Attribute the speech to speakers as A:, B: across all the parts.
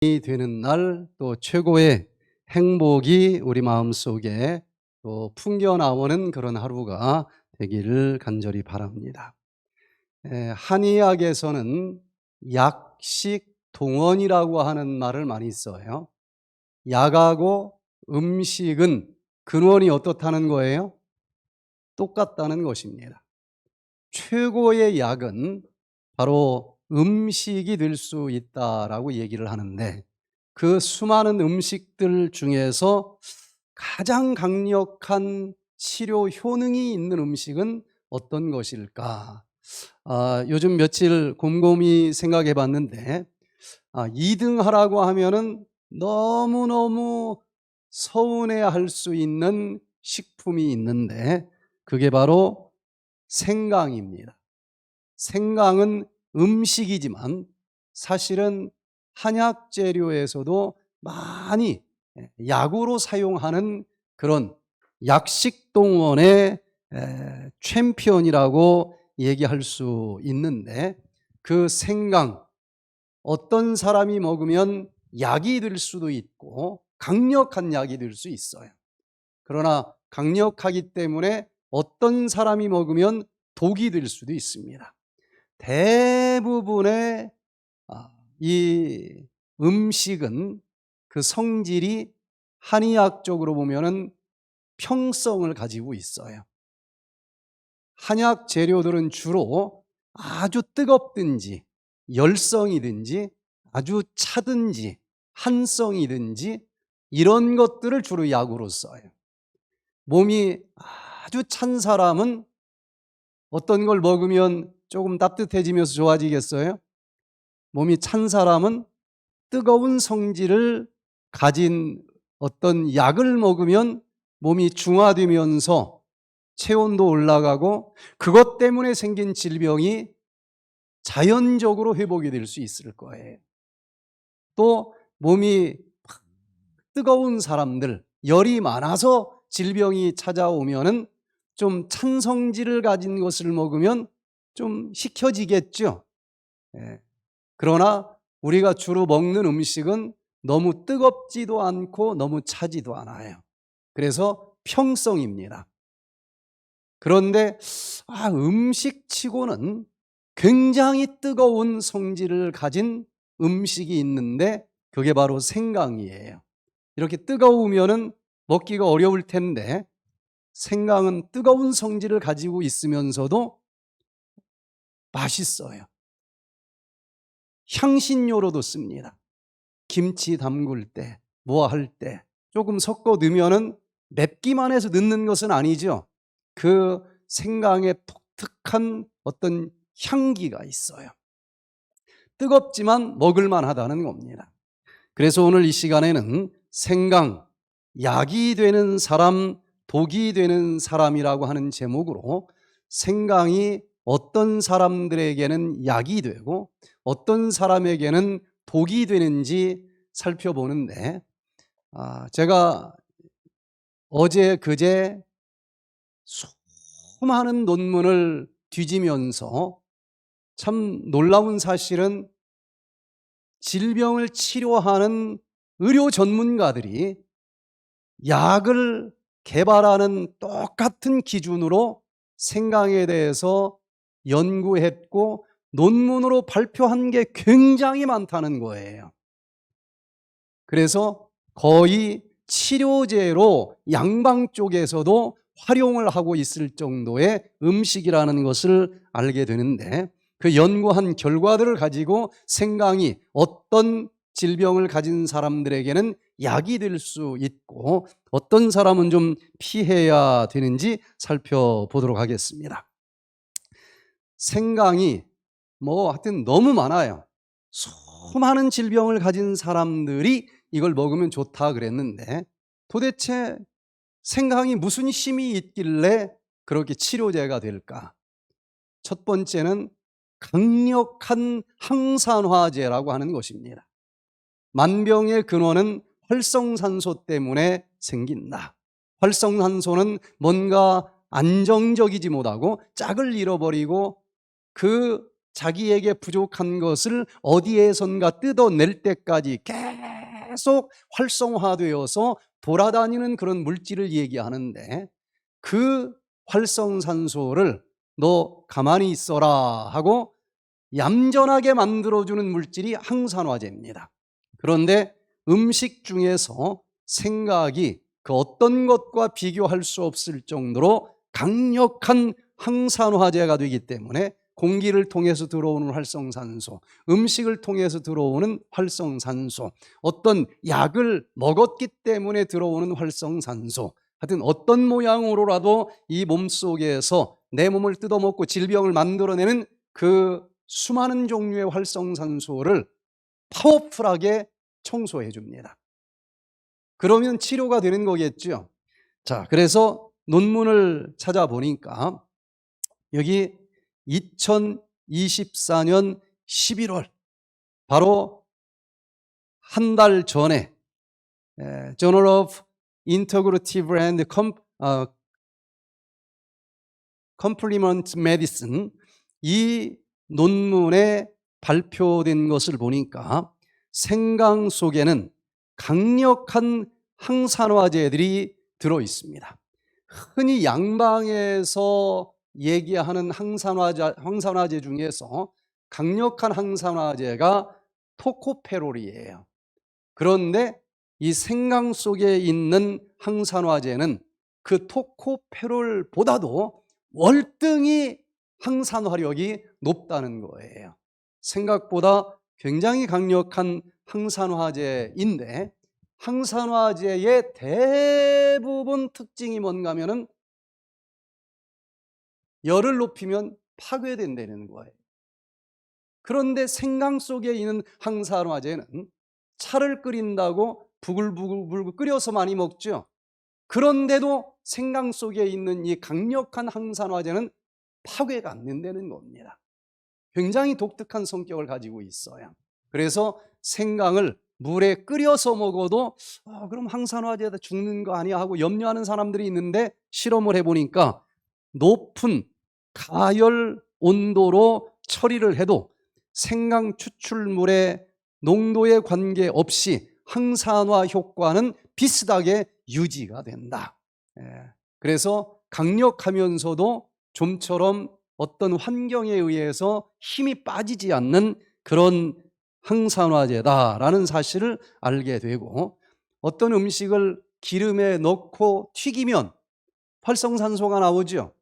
A: 되는 날, 또 최고의 행복이 우리 마음속에 또 풍겨나오는 그런 하루가 되기를 간절히 바랍니다. 한의학에서는 약식동원이라고 하는 말을 많이 써요. 약하고 음식은 근원이 어떻다는 거예요? 똑같다는 것입니다. 최고의 약은 바로 음식이 될 수 있다라고 얘기를 하는데, 그 수많은 음식들 중에서 가장 강력한 치료 효능이 있는 음식은 어떤 것일까? 요즘 며칠 곰곰이 생각해 봤는데, 2등 하라고 하면은 너무너무 서운해할 수 있는 식품이 있는데, 그게 바로 생강입니다. 생강은 음식이지만 사실은 한약 재료에서도 많이 약으로 사용하는 그런 약식동원의 챔피언이라고 얘기할 수 있는데, 그 생강, 어떤 사람이 먹으면 약이 될 수도 있고 강력한 약이 될 수 있어요. 그러나 강력하기 때문에 어떤 사람이 먹으면 독이 될 수도 있습니다. 대부분의 이 음식은 그 성질이 한의학적으로 보면은 평성을 가지고 있어요. 한약 재료들은 주로 아주 뜨겁든지 열성이든지 아주 차든지 한성이든지 이런 것들을 주로 약으로 써요. 몸이 아주 찬 사람은 어떤 걸 먹으면 조금 따뜻해지면서 좋아지겠어요? 몸이 찬 사람은 뜨거운 성질을 가진 어떤 약을 먹으면 몸이 중화되면서 체온도 올라가고 그것 때문에 생긴 질병이 자연적으로 회복이 될 수 있을 거예요. 또 몸이 뜨거운 사람들, 열이 많아서 질병이 찾아오면은 좀 찬 성질을 가진 것을 먹으면 좀 식혀지겠죠. 그러나 우리가 주로 먹는 음식은 너무 뜨겁지도 않고 너무 차지도 않아요. 그래서 평성입니다. 그런데 음식치고는 굉장히 뜨거운 성질을 가진 음식이 있는데, 그게 바로 생강이에요. 이렇게 뜨거우면은 먹기가 어려울 텐데, 생강은 뜨거운 성질을 가지고 있으면서도 맛있어요. 향신료로도 씁니다. 김치 담글 때, 뭐 할 때 조금 섞어 넣으면은 맵기만 해서 넣는 것은 아니죠. 그 생강의 독특한 어떤 향기가 있어요. 뜨겁지만 먹을만 하다는 겁니다. 그래서 오늘 이 시간에는 생강, 약이 되는 사람, 독이 되는 사람이라고 하는 제목으로 생강이 어떤 사람들에게는 약이 되고 어떤 사람에게는 독이 되는지 살펴보는데, 제가 어제 그제 수많은 논문을 뒤지면서 참 놀라운 사실은, 질병을 치료하는 의료 전문가들이 약을 개발하는 똑같은 기준으로 생강에 대해서 연구했고 논문으로 발표한 게 굉장히 많다는 거예요. 그래서 거의 치료제로 양방 쪽에서도 활용을 하고 있을 정도의 음식이라는 것을 알게 되는데, 그 연구한 결과들을 가지고 생강이 어떤 질병을 가진 사람들에게는 약이 될 수 있고 어떤 사람은 좀 피해야 되는지 살펴보도록 하겠습니다. 생강이 하여튼 너무 많아요. 수많은 질병을 가진 사람들이 이걸 먹으면 좋다 그랬는데, 도대체 생강이 무슨 힘이 있길래 그렇게 치료제가 될까? 첫 번째는 강력한 항산화제라고 하는 것입니다. 만병의 근원은 활성산소 때문에 생긴다. 활성산소는 뭔가 안정적이지 못하고 짝을 잃어버리고 그 자기에게 부족한 것을 어디에선가 뜯어낼 때까지 계속 활성화되어서 돌아다니는 그런 물질을 얘기하는데, 그 활성산소를 너 가만히 있어라 하고 얌전하게 만들어주는 물질이 항산화제입니다. 그런데 음식 중에서 생각이 그 어떤 것과 비교할 수 없을 정도로 강력한 항산화제가 되기 때문에 공기를 통해서 들어오는 활성산소, 음식을 통해서 들어오는 활성산소, 어떤 약을 먹었기 때문에 들어오는 활성산소, 하여튼 어떤 모양으로라도 이 몸속에서 내 몸을 뜯어먹고 질병을 만들어내는 그 수많은 종류의 활성산소를 파워풀하게 청소해 줍니다. 그러면 치료가 되는 거겠죠. 자, 그래서 논문을 찾아보니까 여기 2024년 11월 바로 한 달 전에 Journal of Integrative and Complement Medicine 이 논문에 발표된 것을 보니까 생강 속에는 강력한 항산화제들이 들어 있습니다. 흔히 양방에서 얘기하는 항산화제 중에서 강력한 항산화제가 토코페롤이에요. 그런데 이 생강 속에 있는 항산화제는 그 토코페롤보다도 월등히 항산화력이 높다는 거예요. 생각보다 굉장히 강력한 항산화제인데, 항산화제의 대부분 특징이 뭔가 하면은 열을 높이면 파괴된다는 거예요. 그런데 생강 속에 있는 항산화제는 차를 끓인다고 부글부글 끓여서 많이 먹죠. 그런데도 생강 속에 있는 이 강력한 항산화제는 파괴가 안 된다는 겁니다. 굉장히 독특한 성격을 가지고 있어요. 그래서 생강을 물에 끓여서 먹어도 그럼 항산화제다 죽는 거 아니야 하고 염려하는 사람들이 있는데, 실험을 해보니까 높은 가열 온도로 처리를 해도 생강 추출물의 농도에 관계없이 항산화 효과는 비슷하게 유지가 된다. 그래서 강력하면서도 좀처럼 어떤 환경에 의해서 힘이 빠지지 않는 그런 항산화제다라는 사실을 알게 되고, 어떤 음식을 기름에 넣고 튀기면 활성산소가 나오죠.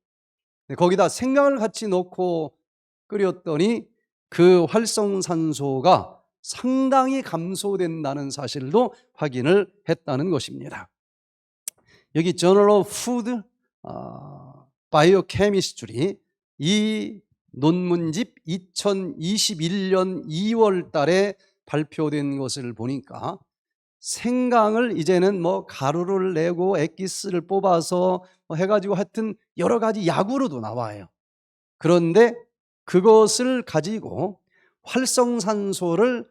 A: 거기다 생강을 같이 넣고 끓였더니 그 활성산소가 상당히 감소된다는 사실도 확인을 했다는 것입니다. 여기 Journal of Food Biochemistry 이 논문집 2021년 2월 달에 발표된 것을 보니까 생강을 이제는 뭐 가루를 내고 액기스를 뽑아서 해가지고 하여튼 여러 가지 약으로도 나와요. 그런데 그것을 가지고 활성산소를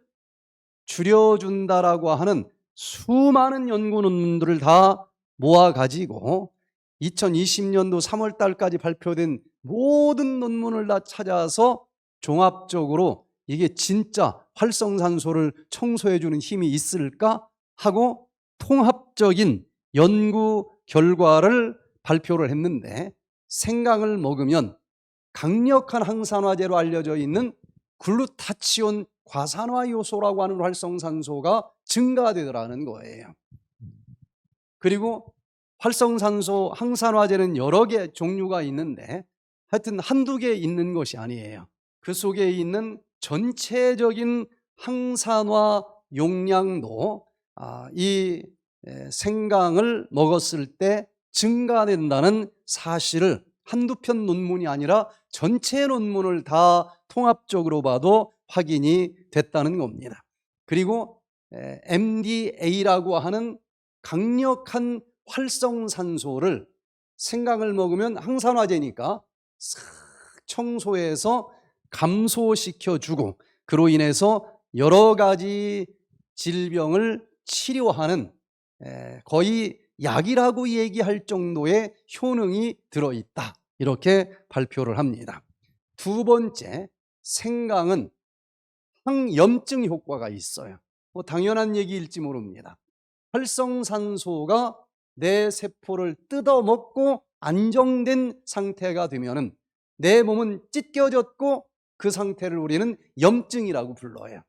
A: 줄여준다라고 하는 수많은 연구 논문들을 다 모아가지고 2020년도 3월 달까지 발표된 모든 논문을 다 찾아서 종합적으로 이게 진짜 활성산소를 청소해주는 힘이 있을까 하고 통합적인 연구 결과를 발표를 했는데, 생강을 먹으면 강력한 항산화제로 알려져 있는 글루타치온 과산화 요소라고 하는 활성산소가 증가되더라는 거예요. 그리고 활성산소, 항산화제는 여러 개 종류가 있는데 하여튼 한두 개 있는 것이 아니에요. 그 속에 있는 전체적인 항산화 용량도 이 생강을 먹었을 때 증가된다는 사실을 한두 편 논문이 아니라 전체 논문을 다 통합적으로 봐도 확인이 됐다는 겁니다. 그리고 MDA라고 하는 강력한 활성산소를 생강을 먹으면 항산화제니까 싹 청소해서 감소시켜주고, 그로 인해서 여러 가지 질병을 치료하는 거의 약이라고 얘기할 정도의 효능이 들어있다, 이렇게 발표를 합니다. 두 번째, 생강은 항염증 효과가 있어요. 뭐 당연한 얘기일지 모릅니다. 활성산소가 내 세포를 뜯어먹고 안정된 상태가 되면은 내 몸은 찢겨졌고 그 상태를 우리는 염증이라고 불러요.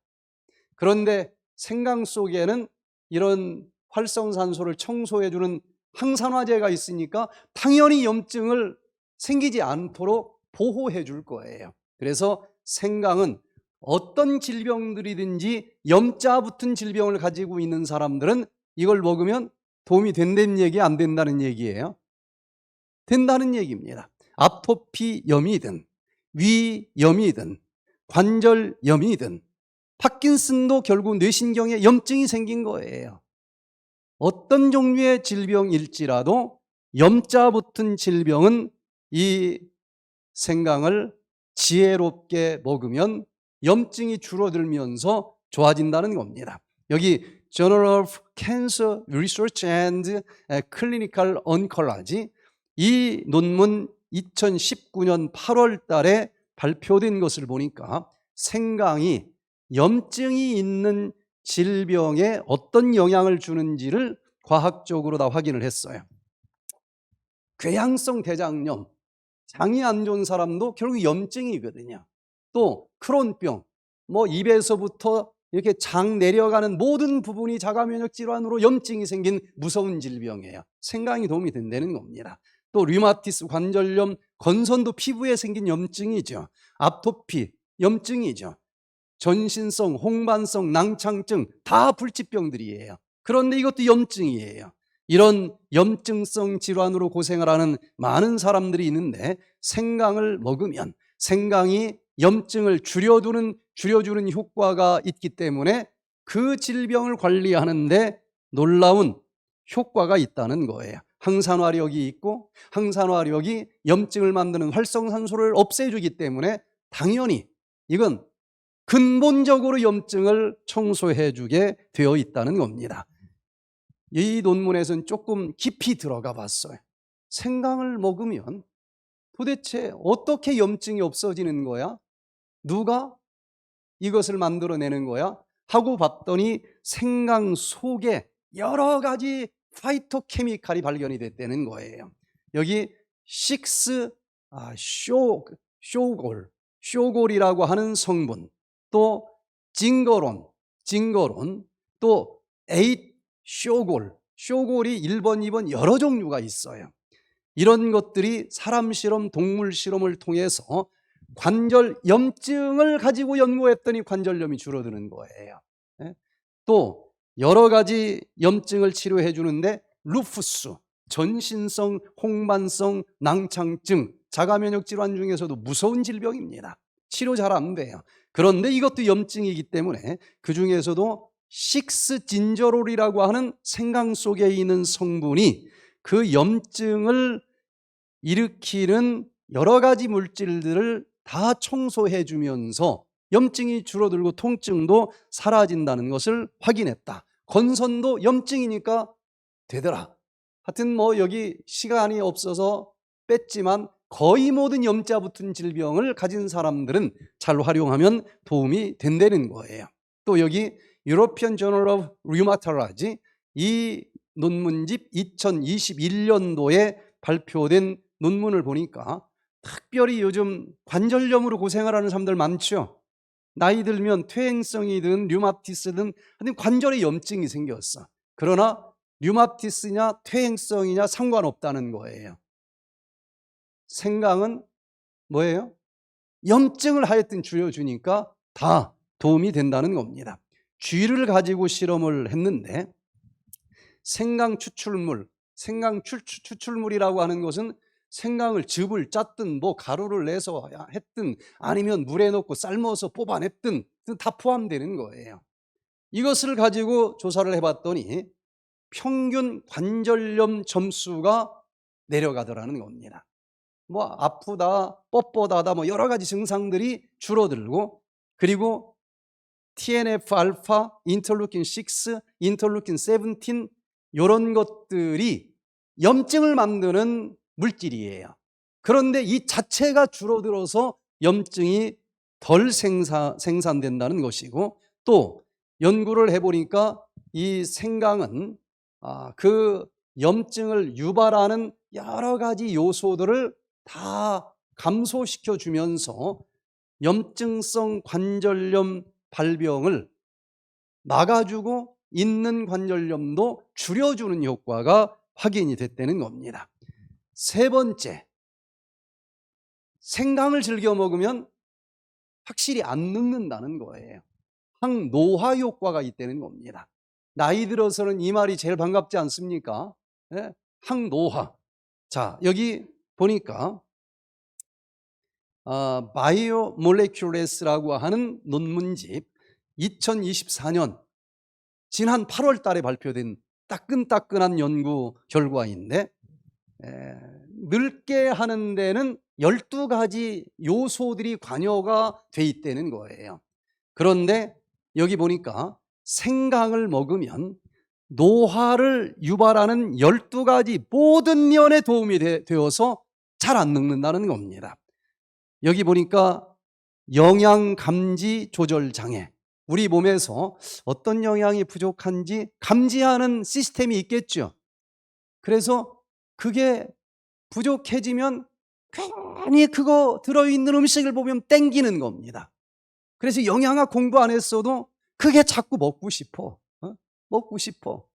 A: 그런데 생강 속에는 이런 활성산소를 청소해주는 항산화제가 있으니까 당연히 염증을 생기지 않도록 보호해 줄 거예요. 그래서 생강은 어떤 질병들이든지 염자 붙은 질병을 가지고 있는 사람들은 이걸 먹으면 도움이 된다는 얘기, 안 된다는 얘기예요? 된다는 얘기입니다. 아토피염이든 위염이든 관절염이든 파킨슨도 결국 뇌신경에 염증이 생긴 거예요. 어떤 종류의 질병일지라도 염자 붙은 질병은 이 생강을 지혜롭게 먹으면 염증이 줄어들면서 좋아진다는 겁니다. 여기 Journal of Cancer Research and Clinical Oncology, 이 논문 2019년 8월 달에 발표된 것을 보니까 생강이 염증이 있는 질병에 어떤 영향을 주는지를 과학적으로 다 확인을 했어요. 궤양성 대장염, 장이 안 좋은 사람도 결국 염증이거든요. 또 크론병, 뭐 입에서부터 이렇게 장 내려가는 모든 부분이 자가면역 질환으로 염증이 생긴 무서운 질병이에요. 생강이 도움이 된다는 겁니다. 또 류마티스, 관절염, 건선도 피부에 생긴 염증이죠. 아토피, 염증이죠. 전신성, 홍반성, 낭창증 다 불치병들이에요. 그런데 이것도 염증이에요. 이런 염증성 질환으로 고생을 하는 많은 사람들이 있는데 생강을 먹으면 생강이 염증을 줄여주는 효과가 있기 때문에 그 질병을 관리하는데 놀라운 효과가 있다는 거예요. 항산화력이 있고 항산화력이 염증을 만드는 활성산소를 없애주기 때문에 당연히 이건 근본적으로 염증을 청소해 주게 되어 있다는 겁니다. 이 논문에서는 조금 깊이 들어가 봤어요. 생강을 먹으면 도대체 어떻게 염증이 없어지는 거야? 누가 이것을 만들어내는 거야? 하고 봤더니 생강 속에 여러 가지 파이토케미칼이 발견이 됐다는 거예요. 여기 6 쇼골이라고 하는 성분, 또 징거론, 또 8 쇼골이 1번, 2번 여러 종류가 있어요. 이런 것들이 사람 실험, 동물 실험을 통해서 관절 염증을 가지고 연구했더니 관절염이 줄어드는 거예요. 또 여러 가지 염증을 치료해 주는데 루푸스, 전신성 홍반성 낭창증, 자가면역 질환 중에서도 무서운 질병입니다. 치료 잘 안 돼요. 그런데 이것도 염증이기 때문에 그 중에서도 6진저롤이라고 하는 생강 속에 있는 성분이 그 염증을 일으키는 여러 가지 물질들을 다 청소해 주면서 염증이 줄어들고 통증도 사라진다는 것을 확인했다. 건선도 염증이니까 되더라. 하여튼 뭐 여기 시간이 없어서 뺐지만 거의 모든 염자 붙은 질병을 가진 사람들은 잘 활용하면 도움이 된다는 거예요. 또 여기 European Journal of Rheumatology, 이 논문집 2021년도에 발표된 논문을 보니까 특별히 요즘 관절염으로 고생을 하는 사람들 많죠. 나이 들면 퇴행성이든 류마티스든 관절에 염증이 생겼어. 그러나 류마티스냐 퇴행성이냐 상관없다는 거예요. 생강은 뭐예요? 염증을 하여튼 줄여주니까 다 도움이 된다는 겁니다. 쥐를 가지고 실험을 했는데 생강 추출물이라고 하는 것은 생강을 즙을 짰든 뭐 가루를 내서 했든 아니면 물에 넣고 삶아서 뽑아냈든 다 포함되는 거예요. 이것을 가지고 조사를 해봤더니 평균 관절염 점수가 내려가더라는 겁니다. 뭐 아프다, 뻣뻣하다, 뭐 여러 가지 증상들이 줄어들고, 그리고 TNF 알파, 인터루킨 6, 인터루킨 17 이런 것들이 염증을 만드는 물질이에요. 그런데 이 자체가 줄어들어서 염증이 덜 생산된다는 것이고, 또 연구를 해보니까 이 생강은 그 염증을 유발하는 여러 가지 요소들을 다 감소시켜 주면서 염증성 관절염 발병을 막아주고 있는 관절염도 줄여주는 효과가 확인이 됐다는 겁니다. 세 번째, 생강을 즐겨 먹으면 확실히 안 늙는다는 거예요. 항노화 효과가 있다는 겁니다. 나이 들어서는 이 말이 제일 반갑지 않습니까? 네? 항노화. 자, 여기 보니까 바이오몰레큘레스라고 하는 논문집 2024년 지난 8월 달에 발표된 따끈따끈한 연구 결과인데 늙게 하는 데는 12가지 요소들이 관여가 돼 있다는 거예요. 그런데 여기 보니까 생강을 먹으면 노화를 유발하는 12가지 모든 면에 도움이 되어서 잘 안 늙는다는 겁니다. 여기 보니까 영양 감지 조절 장애, 우리 몸에서 어떤 영양이 부족한지 감지하는 시스템이 있겠죠. 그래서 그게 부족해지면 괜히 그거 들어있는 음식을 보면 땡기는 겁니다. 그래서 영양학 공부 안 했어도 그게 자꾸 먹고 싶어. 먹고 싶어.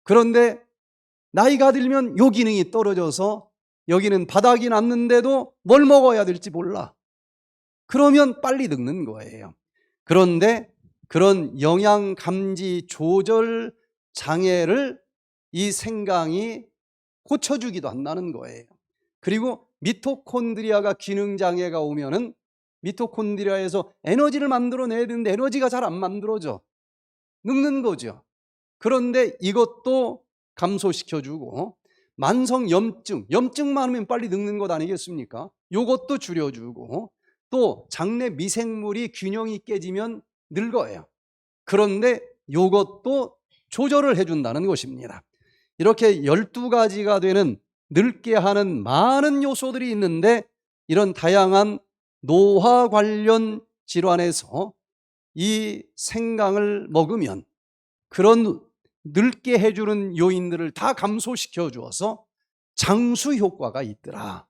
A: 그런데 나이가 들면 요 기능이 떨어져서 여기는 바닥이 났는데도 뭘 먹어야 될지 몰라. 그러면 빨리 늙는 거예요. 그런데 그런 영양 감지 조절 장애를 이 생강이 고쳐주기도 한다는 거예요. 그리고 미토콘드리아가 기능 장애가 오면은 미토콘드리아에서 에너지를 만들어내야 되는데 에너지가 잘 안 만들어져. 늙는 거죠. 그런데 이것도 감소시켜주고 만성 염증 많으면 빨리 늙는 것 아니겠습니까? 이것도 줄여주고 또 장내 미생물이 균형이 깨지면 늙어요. 그런데 이것도 조절을 해준다는 것입니다. 이렇게 12가지가 되는 늙게 하는 많은 요소들이 있는데 이런 다양한 노화 관련 질환에서 이 생강을 먹으면 그런 늙게 해주는 요인들을 다 감소시켜 주어서 장수 효과가 있더라.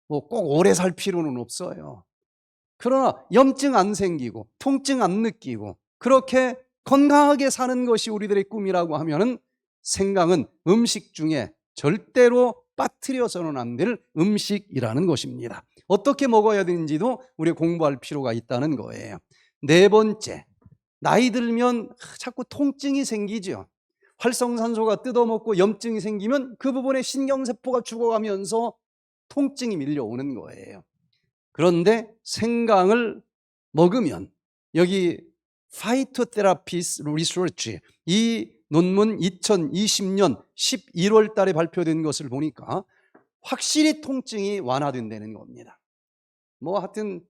A: 뭐 꼭 오래 살 필요는 없어요. 그러나 염증 안 생기고 통증 안 느끼고 그렇게 건강하게 사는 것이 우리들의 꿈이라고 하면은 생강은 음식 중에 절대로 빠뜨려서는 안 될 음식이라는 것입니다. 어떻게 먹어야 되는지도 우리 공부할 필요가 있다는 거예요. 네 번째, 나이 들면 자꾸 통증이 생기죠. 활성산소가 뜯어먹고 염증이 생기면 그 부분에 신경세포가 죽어가면서 통증이 밀려오는 거예요. 그런데 생강을 먹으면 여기 파이토테라피스 리서치 이 논문 2020년 11월 달에 발표된 것을 보니까 확실히 통증이 완화된다는 겁니다. 뭐 하여튼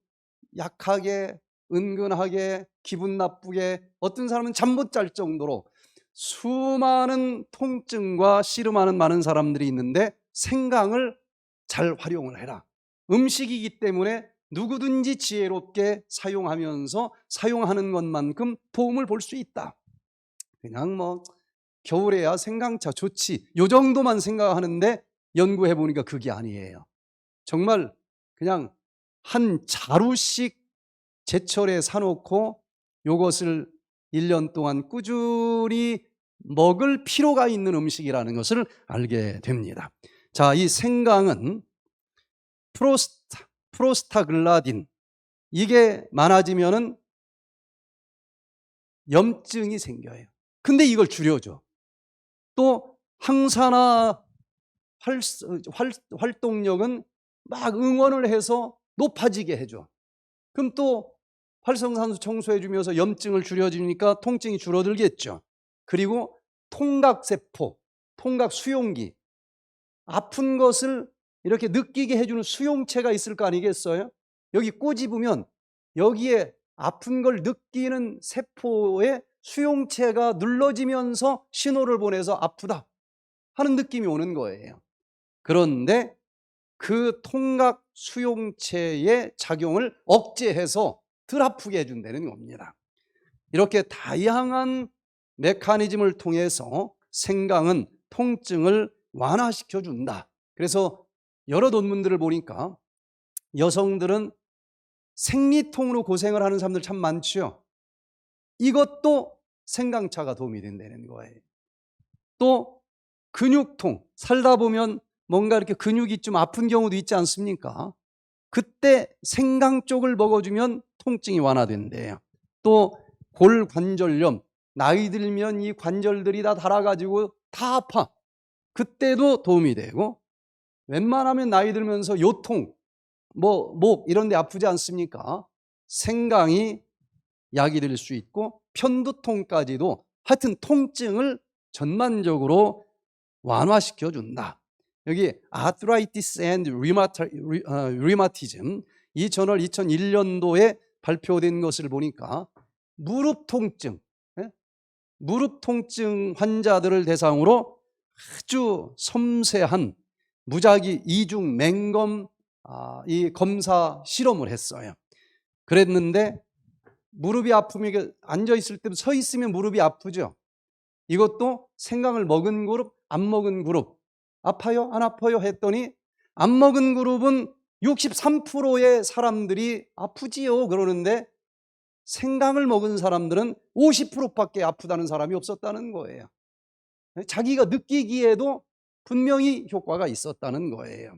A: 약하게 은근하게 기분 나쁘게 어떤 사람은 잠 못 잘 정도로 수많은 통증과 씨름하는 많은 사람들이 있는데 생강을 잘 활용을 해라. 음식이기 때문에 누구든지 지혜롭게 사용하면서 사용하는 것만큼 도움을 볼 수 있다. 그냥 뭐 겨울에야 생강차 좋지 요 정도만 생각하는데 연구해 보니까 그게 아니에요. 정말 그냥 한 자루씩 제철에 사놓고 요것을 1년 동안 꾸준히 먹을 필요가 있는 음식이라는 것을 알게 됩니다. 자, 이 생강은 프로스타글라딘 이게 많아지면은 염증이 생겨요. 근데 이걸 줄여줘. 또 항산화 활동력은 막 응원을 해서 높아지게 해줘. 그럼 또 활성산소 청소해주면서 염증을 줄여주니까 통증이 줄어들겠죠. 그리고 통각세포, 통각수용기, 아픈 것을 이렇게 느끼게 해주는 수용체가 있을 거 아니겠어요? 여기 꼬집으면 여기에 아픈 걸 느끼는 세포의 수용체가 눌러지면서 신호를 보내서 아프다 하는 느낌이 오는 거예요. 그런데 그 통각 수용체의 작용을 억제해서 덜 아프게 해준다는 겁니다. 이렇게 다양한 메커니즘을 통해서 생강은 통증을 완화시켜 준다. 그래서 여러 논문들을 보니까 여성들은 생리통으로 고생을 하는 사람들 참 많죠. 이것도 생강차가 도움이 된다는 거예요. 또 근육통, 살다 보면 뭔가 이렇게 근육이 좀 아픈 경우도 있지 않습니까? 그때 생강 쪽을 먹어주면 통증이 완화된대요. 또 골관절염, 나이 들면 이 관절들이 다 닳아가지고 다 아파. 그때도 도움이 되고, 웬만하면 나이 들면서 요통, 목 이런 데 아프지 않습니까? 생강이 약이 될 수 있고, 편두통까지도 하여튼 통증을 전반적으로 완화시켜 준다. 여기 Arthritis and Rheumatism, 이 저널 2001년도에 발표된 것을 보니까 무릎 통증, 무릎 통증 환자들을 대상으로 아주 섬세한 무작위 이중 맹검 이 검사 실험을 했어요. 그랬는데 무릎이 아프면 앉아 있을 때 서 있으면 무릎이 아프죠. 이것도 생강을 먹은 그룹, 안 먹은 그룹, 아파요? 안 아파요? 했더니 안 먹은 그룹은 63%의 사람들이 아프지요 그러는데 생강을 먹은 사람들은 50%밖에 아프다는 사람이 없었다는 거예요. 자기가 느끼기에도 분명히 효과가 있었다는 거예요.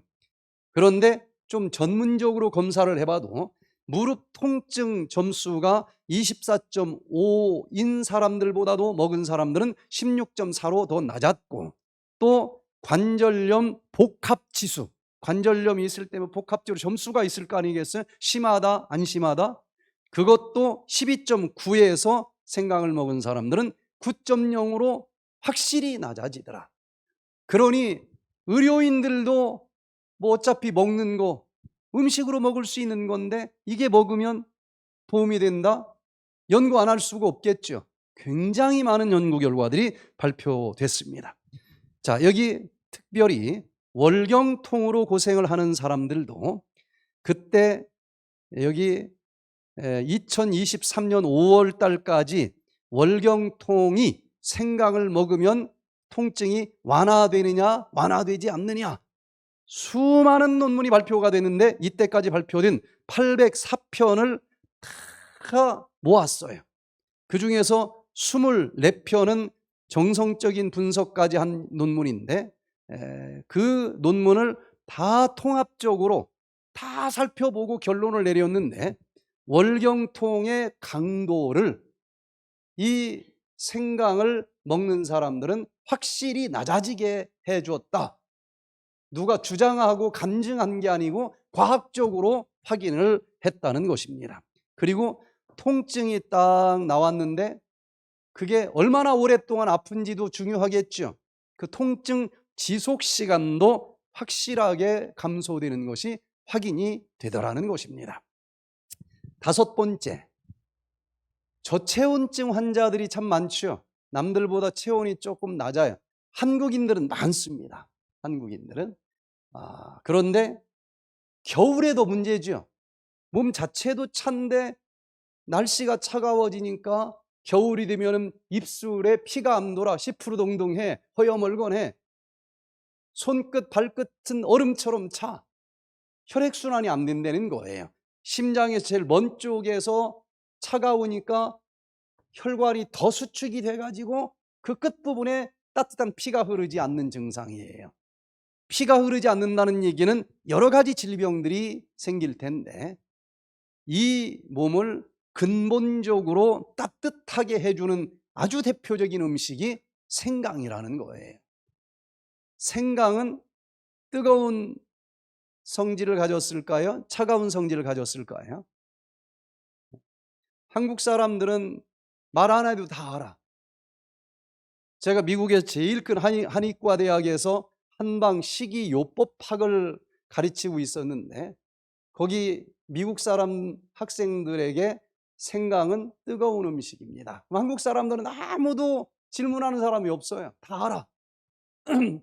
A: 그런데 좀 전문적으로 검사를 해봐도 무릎 통증 점수가 24.5인 사람들보다도 먹은 사람들은 16.4로 더 낮았고, 또 관절염 복합지수, 관절염이 있을 때면 복합적으로 점수가 있을 거 아니겠어요? 심하다 안 심하다? 그것도 12.9에서 생강을 먹은 사람들은 9.0으로 확실히 낮아지더라. 그러니 의료인들도 뭐 어차피 먹는 거 음식으로 먹을 수 있는 건데 이게 먹으면 도움이 된다? 연구 안 할 수가 없겠죠. 굉장히 많은 연구 결과들이 발표됐습니다. 자, 여기 특별히 월경통으로 고생을 하는 사람들도 그때 여기 2023년 5월 달까지 월경통이 생강을 먹으면 통증이 완화되느냐 완화되지 않느냐 수많은 논문이 발표가 되는데 이때까지 발표된 804편을 다 모았어요. 그 중에서 24편은 정성적인 분석까지 한 논문인데 그 논문을 다 통합적으로 다 살펴보고 결론을 내렸는데 월경통의 강도를 이 생강을 먹는 사람들은 확실히 낮아지게 해주었다. 누가 주장하고 간증한 게 아니고 과학적으로 확인을 했다는 것입니다. 그리고 통증이 딱 나왔는데 그게 얼마나 오랫동안 아픈지도 중요하겠죠. 그 통증 지속 시간도 확실하게 감소되는 것이 확인이 되더라는 것입니다. 다섯 번째, 저체온증 환자들이 참 많죠. 남들보다 체온이 조금 낮아요. 한국인들은 많습니다. 한국인들은. 그런데 겨울에도 문제죠. 몸 자체도 찬데 날씨가 차가워지니까 겨울이 되면 입술에 피가 안 돌아 시푸르동동해, 허여멀건해. 손끝 발끝은 얼음처럼 차. 혈액순환이 안 된다는 거예요. 심장에서 제일 먼 쪽에서 차가우니까 혈관이 더 수축이 돼가지고 그 끝부분에 따뜻한 피가 흐르지 않는 증상이에요. 피가 흐르지 않는다는 얘기는 여러 가지 질병들이 생길 텐데 이 몸을 근본적으로 따뜻하게 해주는 아주 대표적인 음식이 생강이라는 거예요. 생강은 뜨거운 성질을 가졌을까요? 차가운 성질을 가졌을까요? 한국 사람들은 말 안 해도 다 알아. 제가 미국에서 제일 큰 한의과 대학에서 한방 식이요법학을 가르치고 있었는데 거기 미국 사람 학생들에게 생강은 뜨거운 음식입니다. 한국 사람들은 아무도 질문하는 사람이 없어요. 다 알아.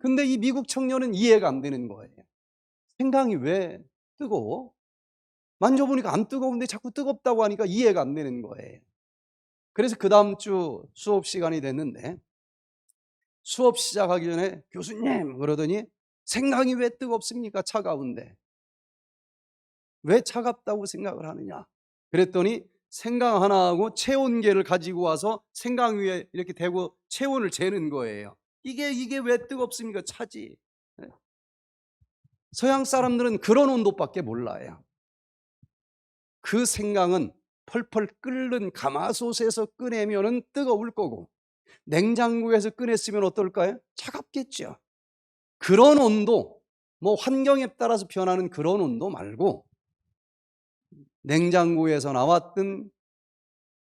A: 근데 이 미국 청년은 이해가 안 되는 거예요. 생강이 왜 뜨거워? 만져보니까 안 뜨거운데 자꾸 뜨겁다고 하니까 이해가 안 되는 거예요. 그래서 그 다음 주 수업 시간이 됐는데 수업 시작하기 전에 교수님 그러더니 생강이 왜 뜨겁습니까? 차가운데. 왜 차갑다고 생각을 하느냐? 그랬더니 생강 하나하고 체온계를 가지고 와서 생강 위에 이렇게 대고 체온을 재는 거예요. 이게 왜 뜨겁습니까? 차지. 서양 사람들은 그런 온도밖에 몰라요. 그 생강은 펄펄 끓는 가마솥에서 꺼내면은 뜨거울 거고 냉장고에서 꺼냈으면 어떨까요? 차갑겠죠. 그런 온도, 뭐 환경에 따라서 변하는 그런 온도 말고 냉장고에서 나왔던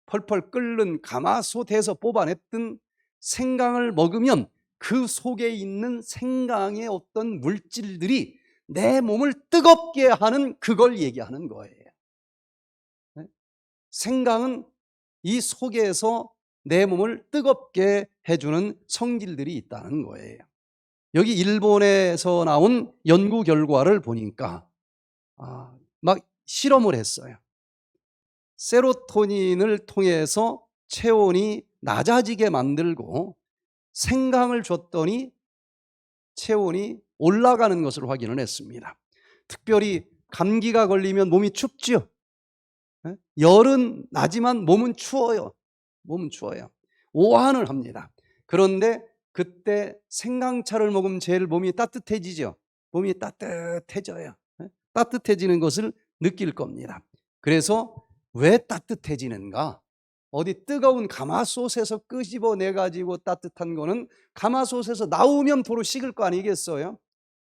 A: 펄펄 끓는 가마솥에서 뽑아냈던 생강을 먹으면 그 속에 있는 생강의 어떤 물질들이 내 몸을 뜨겁게 하는 그걸 얘기하는 거예요. 생강은 이 속에서 내 몸을 뜨겁게 해주는 성질들이 있다는 거예요. 여기 일본에서 나온 연구 결과를 보니까 막 실험을 했어요. 세로토닌을 통해서 체온이 낮아지게 만들고 생강을 줬더니 체온이 올라가는 것을 확인을 했습니다. 특별히 감기가 걸리면 몸이 춥죠. 열은 나지만 몸은 추워요. 몸은 추워요. 오한을 합니다. 그런데 그때 생강차를 먹으면 제일 몸이 따뜻해지죠. 몸이 따뜻해져요. 따뜻해지는 것을 느낄 겁니다. 그래서 왜 따뜻해지는가? 어디 뜨거운 가마솥에서 끄집어내 가지고 따뜻한 거는 가마솥에서 나오면 도로 식을 거 아니겠어요?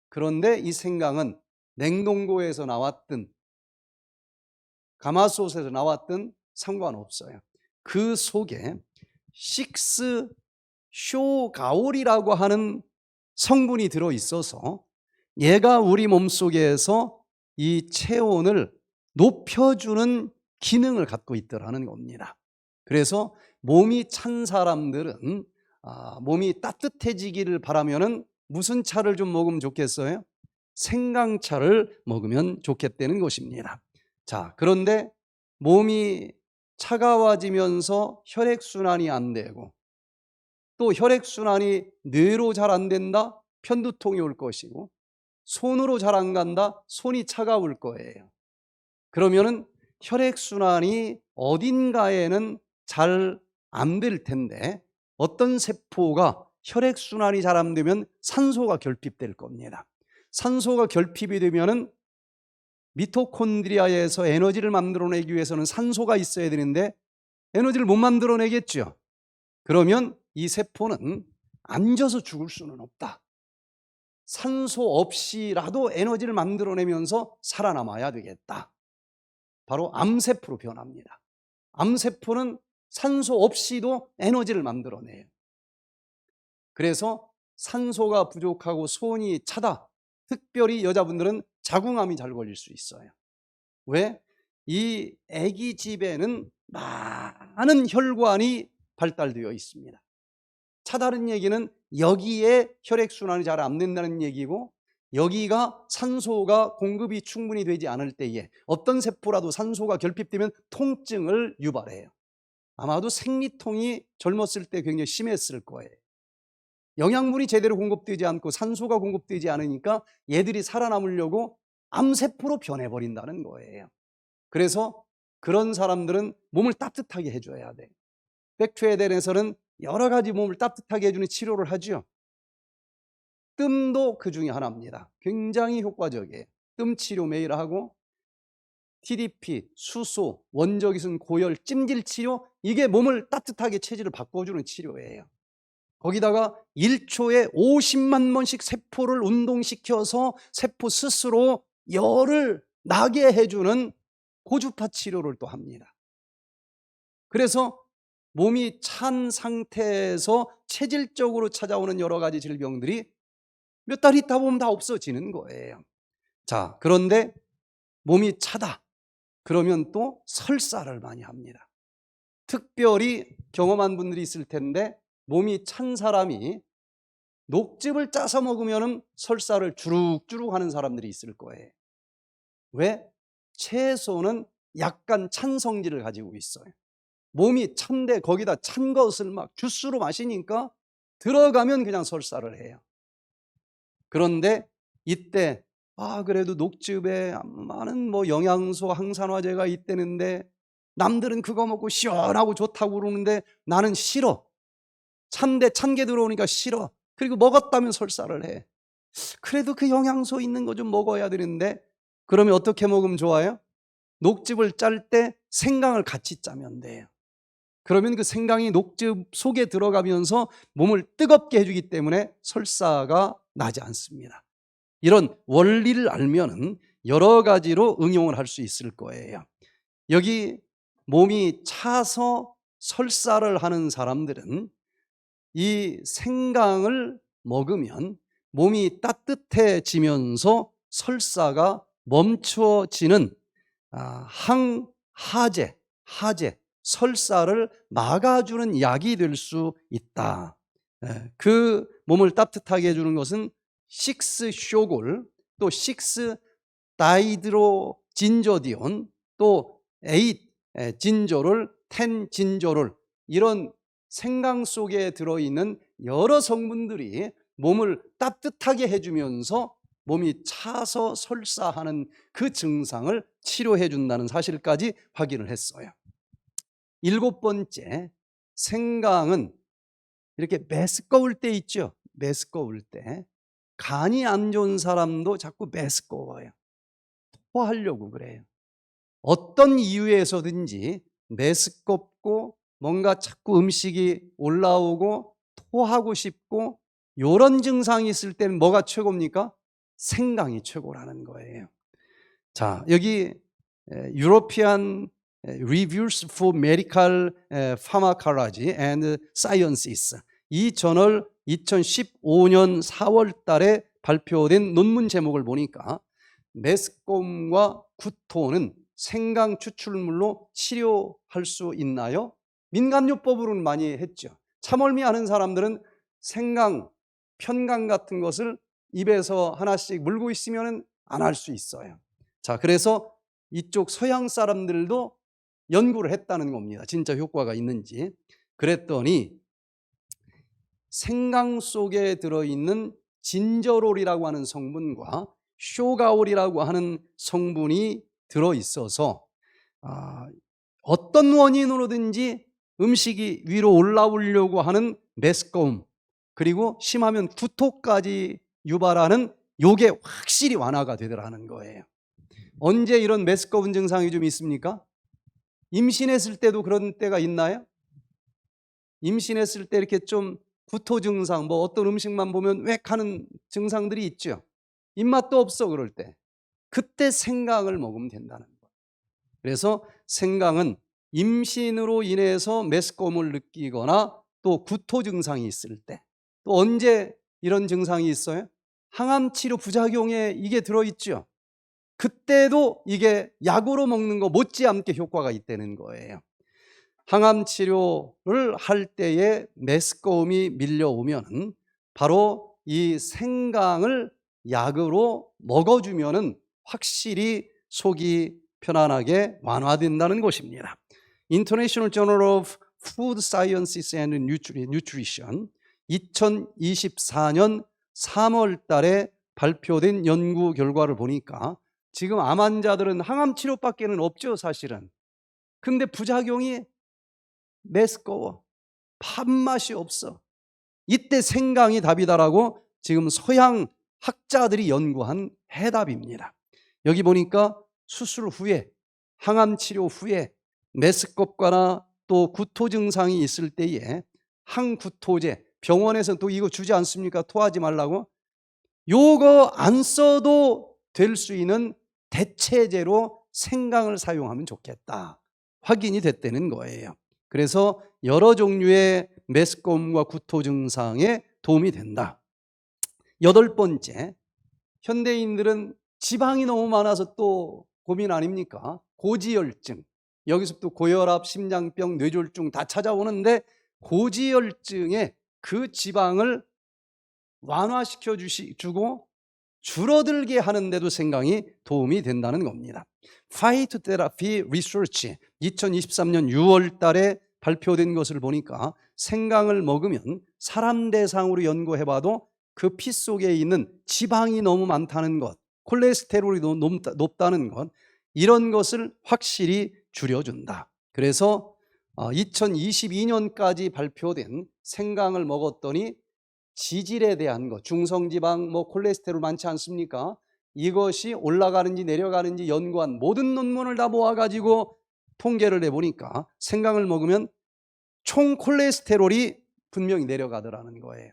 A: 그런데 이 생강은 냉동고에서 나왔든 가마솥에서 나왔든 상관없어요. 그 속에 식스쇼가올이라고 하는 성분이 들어있어서 얘가 우리 몸속에서 이 체온을 높여주는 기능을 갖고 있더라는 겁니다. 그래서 몸이 찬 사람들은 몸이 따뜻해지기를 바라면은 무슨 차를 좀 먹으면 좋겠어요? 생강차를 먹으면 좋겠다는 것입니다. 자, 그런데 몸이 차가워지면서 혈액순환이 안 되고 또 혈액순환이 뇌로 잘 안 된다? 편두통이 올 것이고 손으로 잘 안 간다? 손이 차가울 거예요. 그러면은 혈액순환이 어딘가에는 잘 안 될 텐데 어떤 세포가 혈액순환이 잘 안 되면 산소가 결핍될 겁니다. 산소가 결핍이 되면은 미토콘드리아에서 에너지를 만들어내기 위해서는 산소가 있어야 되는데 에너지를 못 만들어내겠죠. 그러면 이 세포는 앉아서 죽을 수는 없다. 산소 없이라도 에너지를 만들어내면서 살아남아야 되겠다. 바로 암세포로 변합니다. 암세포는 산소 없이도 에너지를 만들어내요. 그래서 산소가 부족하고 손이 차다. 특별히 여자분들은 자궁암이 잘 걸릴 수 있어요. 왜? 이 아기 집에는 많은 혈관이 발달되어 있습니다. 차다는 얘기는 여기에 혈액순환이 잘 안 된다는 얘기고 여기가 산소가 공급이 충분히 되지 않을 때에 어떤 세포라도 산소가 결핍되면 통증을 유발해요. 아마도 생리통이 젊었을 때 굉장히 심했을 거예요. 영양분이 제대로 공급되지 않고 산소가 공급되지 않으니까 얘들이 살아남으려고 암세포로 변해버린다는 거예요. 그래서 그런 사람들은 몸을 따뜻하게 해줘야 돼요. 백투에덴에서는 여러 가지 몸을 따뜻하게 해주는 치료를 하죠. 뜸도 그 중에 하나입니다. 굉장히 효과적이에요. 뜸 치료 매일 하고 TDP, 수소, 원적이순 고열, 찜질 치료, 이게 몸을 따뜻하게 체질을 바꿔주는 치료예요. 거기다가 1초에 50만 번씩 세포를 운동시켜서 세포 스스로 열을 나게 해주는 고주파 치료를 또 합니다. 그래서 몸이 찬 상태에서 체질적으로 찾아오는 여러 가지 질병들이 몇 달 있다 보면 다 없어지는 거예요. 자, 그런데 몸이 차다. 그러면 또 설사를 많이 합니다. 특별히 경험한 분들이 있을 텐데 몸이 찬 사람이 녹즙을 짜서 먹으면 설사를 주룩주룩 하는 사람들이 있을 거예요. 왜? 채소는 약간 찬 성질을 가지고 있어요. 몸이 찬데 거기다 찬 것을 막 주스로 마시니까 들어가면 그냥 설사를 해요. 그런데 이때 그래도 녹즙에 많은 영양소, 항산화제가 있다는데 남들은 그거 먹고 시원하고 좋다고 그러는데 나는 싫어. 찬데 찬 게 들어오니까 싫어. 그리고 먹었다면 설사를 해. 그래도 그 영양소 있는 거 좀 먹어야 되는데, 그러면 어떻게 먹으면 좋아요? 녹즙을 짤 때 생강을 같이 짜면 돼요. 그러면 그 생강이 녹즙 속에 들어가면서 몸을 뜨겁게 해주기 때문에 설사가 나지 않습니다. 이런 원리를 알면은 여러 가지로 응용을 할 수 있을 거예요. 여기 몸이 차서 설사를 하는 사람들은 이 생강을 먹으면 몸이 따뜻해지면서 설사가 멈추어지는 항하제, 설사를 막아주는 약이 될 수 있다. 그 몸을 따뜻하게 해주는 것은 6쇼골, 또 6다이드로진저디온, 또 8진저롤, 10진저롤, 이런 생강 속에 들어있는 여러 성분들이 몸을 따뜻하게 해주면서 몸이 차서 설사하는 그 증상을 치료해 준다는 사실까지 확인을 했어요. 7번째, 생강은 이렇게 메스꺼울 때 있죠. 메스꺼울 때 간이 안 좋은 사람도 자꾸 메스꺼워요. 토하려고 그래요. 어떤 이유에서든지 메스껍고 뭔가 자꾸 음식이 올라오고 토하고 싶고 이런 증상이 있을 때는 뭐가 최고입니까? 생강이 최고라는 거예요. 자, 여기 European Reviews for Medical Pharmacology and Sciences, 이 저널 2015년 4월 달에 발표된 논문 제목을 보니까 메스꺼움과 구토는 생강 추출물로 치료할 수 있나요? 민간요법으로는 많이 했죠. 참멀미 하는 사람들은 생강, 편강 같은 것을 입에서 하나씩 물고 있으면 안 할 수 있어요. 자, 그래서 이쪽 서양 사람들도 연구를 했다는 겁니다. 진짜 효과가 있는지. 그랬더니 생강 속에 들어있는 진저롤이라고 하는 성분과 쇼가올이라고 하는 성분이 들어있어서 어떤 원인으로든지 음식이 위로 올라오려고 하는 메스꺼움, 그리고 심하면 구토까지 유발하는 요게 확실히 완화가 되더라는 거예요. 언제 이런 메스꺼운 증상이 좀 있습니까? 임신했을 때도 그런 때가 있나요? 임신했을 때 이렇게 좀 구토 증상, 어떤 음식만 보면 웩 하는 증상들이 있죠. 입맛도 없어 그럴 때. 그때 생강을 먹으면 된다는 거예요. 그래서 생강은 임신으로 인해서 메스꺼움을 느끼거나 또 구토 증상이 있을 때, 또 언제 이런 증상이 있어요? 항암 치료 부작용에 이게 들어있죠. 그때도 이게 약으로 먹는 거 못지않게 효과가 있다는 거예요. 항암 치료를 할 때에 메스꺼움이 밀려오면 바로 이 생강을 약으로 먹어주면 확실히 속이 편안하게 완화된다는 것입니다. International Journal of Food Sciences and Nutrition 2024년 3월 달에 발표된 연구 결과를 보니까 지금 암 환자들은 항암 치료밖에는 없죠, 사실은. 근데 부작용이 메스꺼워, 밥맛이 없어. 이때 생강이 답이다라고 지금 서양 학자들이 연구한 해답입니다. 여기 보니까 수술 후에, 항암 치료 후에 메스껍거나 또 구토 증상이 있을 때에 항구토제, 병원에서 또 이거 주지 않습니까? 토하지 말라고. 요거 안 써도 될 수 있는 대체제로 생강을 사용하면 좋겠다, 확인이 됐다는 거예요. 그래서 여러 종류의 메스꺼움과 구토 증상에 도움이 된다. 8번째, 현대인들은 지방이 너무 많아서 또 고민 아닙니까? 고지혈증, 여기서 또 고혈압, 심장병, 뇌졸중 다 찾아오는데 고지혈증에 그 지방을 완화시켜 주고 줄어들게 하는데도 생강이 도움이 된다는 겁니다. Phytotherapy Research 2023년 6월 달에 발표된 것을 보니까 생강을 먹으면 사람 대상으로 연구해봐도 그 피 속에 있는 지방이 너무 많다는 것, 콜레스테롤이 높다는 것, 이런 것을 확실히 줄여준다. 그래서 2022년까지 발표된 생강을 먹었더니 지질에 대한 것, 중성지방, 콜레스테롤 많지 않습니까? 이것이 올라가는지 내려가는지 연구한 모든 논문을 다 모아가지고 통계를 내보니까 생강을 먹으면 총 콜레스테롤이 분명히 내려가더라는 거예요.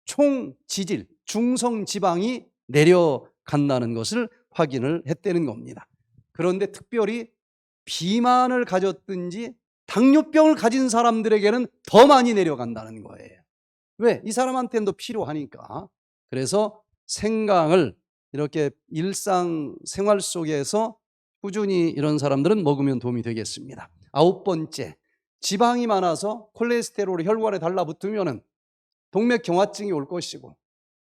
A: 총 지질, 중성지방이 내려간다는 것을 확인을 했다는 겁니다. 그런데 특별히 비만을 가졌든지 당뇨병을 가진 사람들에게는 더 많이 내려간다는 거예요. 왜? 이 사람한테는 더 필요하니까. 그래서 생강을 이렇게 일상생활 속에서 꾸준히 이런 사람들은 먹으면 도움이 되겠습니다. 9번째, 지방이 많아서 콜레스테롤이 혈관에 달라붙으면 동맥경화증이 올 것이고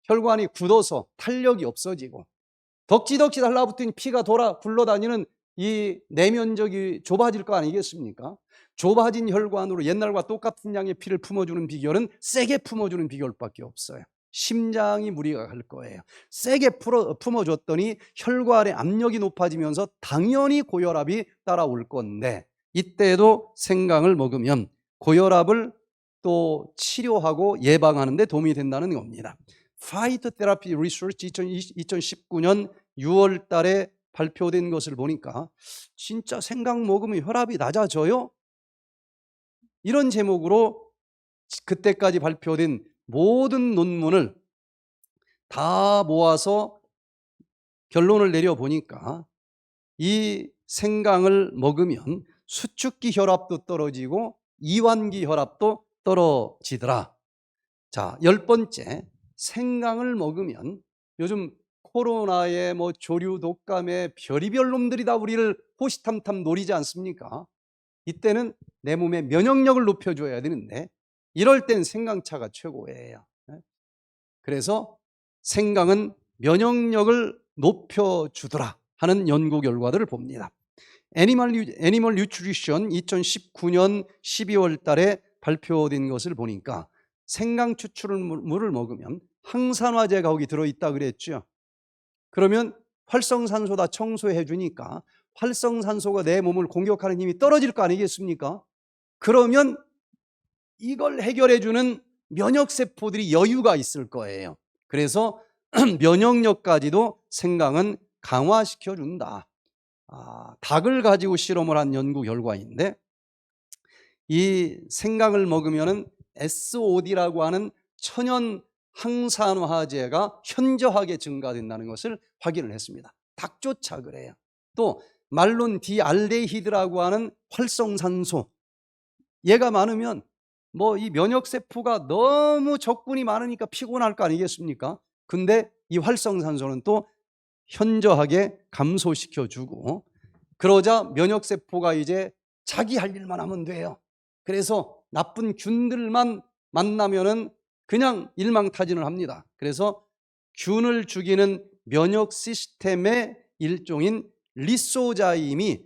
A: 혈관이 굳어서 탄력이 없어지고 덕지덕지 달라붙은 피가 굴러다니는 이 내면적이 좁아질 거 아니겠습니까? 좁아진 혈관으로 옛날과 똑같은 양의 피를 품어주는 비결은 세게 품어주는 비결밖에 없어요. 심장이 무리가 갈 거예요. 세게 품어줬더니 혈관의 압력이 높아지면서 당연히 고혈압이 따라올 건데, 이때도 생강을 먹으면 고혈압을 또 치료하고 예방하는 데 도움이 된다는 겁니다. Phytotherapy Research 2019년 6월 달에 발표된 것을 보니까 진짜 생강 먹으면 혈압이 낮아져요? 이런 제목으로 그때까지 발표된 모든 논문을 다 모아서 결론을 내려보니까 이 생강을 먹으면 수축기 혈압도 떨어지고 이완기 혈압도 떨어지더라. 자, 10번째, 생강을 먹으면 요즘 코로나에 조류, 독감에 별의별 놈들이 다 우리를 호시탐탐 노리지 않습니까? 이때는 내 몸의 면역력을 높여줘야 되는데 이럴 땐 생강차가 최고예요. 그래서 생강은 면역력을 높여주더라 하는 연구 결과들을 봅니다. 애니멀 뉴트리션 2019년 12월 달에 발표된 것을 보니까 생강 추출물을 먹으면 항산화제가 거기 들어있다 그랬죠. 그러면 활성산소다 청소해 주니까 활성산소가 내 몸을 공격하는 힘이 떨어질 거 아니겠습니까? 그러면 이걸 해결해 주는 면역세포들이 여유가 있을 거예요. 그래서 면역력까지도 생강은 강화시켜 준다. 닭을 가지고 실험을 한 연구 결과인데, 이 생강을 먹으면 SOD라고 하는 천연 항산화제가 현저하게 증가된다는 것을 확인을 했습니다. 닭조차 그래요. 또 말론 디알데히드라고 하는 활성산소, 얘가 많으면 이 면역세포가 너무 적군이 많으니까 피곤할 거 아니겠습니까? 근데 이 활성산소는 또 현저하게 감소시켜주고, 그러자 면역세포가 이제 자기 할 일만 하면 돼요. 그래서 나쁜 균들만 만나면은 그냥 일망타진을 합니다. 그래서 균을 죽이는 면역 시스템의 일종인 리소자임이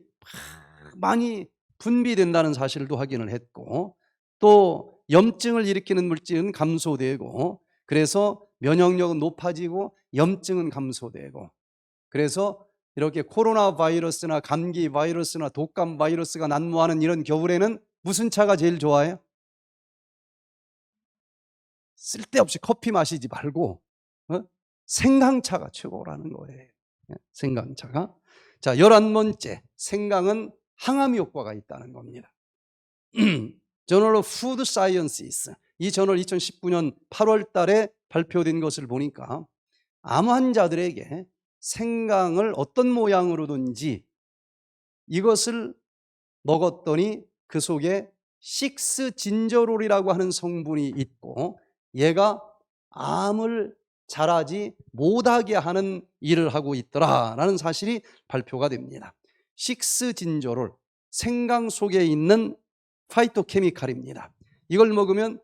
A: 많이 분비된다는 사실도 확인을 했고, 또 염증을 일으키는 물질은 감소되고, 그래서 면역력은 높아지고 염증은 감소되고, 그래서 이렇게 코로나 바이러스나 감기 바이러스나 독감 바이러스가 난무하는 이런 겨울에는 무슨 차가 제일 좋아요? 쓸데없이 커피 마시지 말고 생강차가 최고라는 거예요. 생강차가. 자, 11번째, 생강은 항암 효과가 있다는 겁니다. Journal of Food Sciences, 이 저널 2019년 8월 달에 발표된 것을 보니까 암 환자들에게 생강을 어떤 모양으로든지 이것을 먹었더니 그 속에 식스진저롤이라고 하는 성분이 있고, 얘가 암을 자라지 못하게 하는 일을 하고 있더라라는 사실이 발표가 됩니다. 식스진저롤, 생강 속에 있는 파이토케미칼입니다. 이걸 먹으면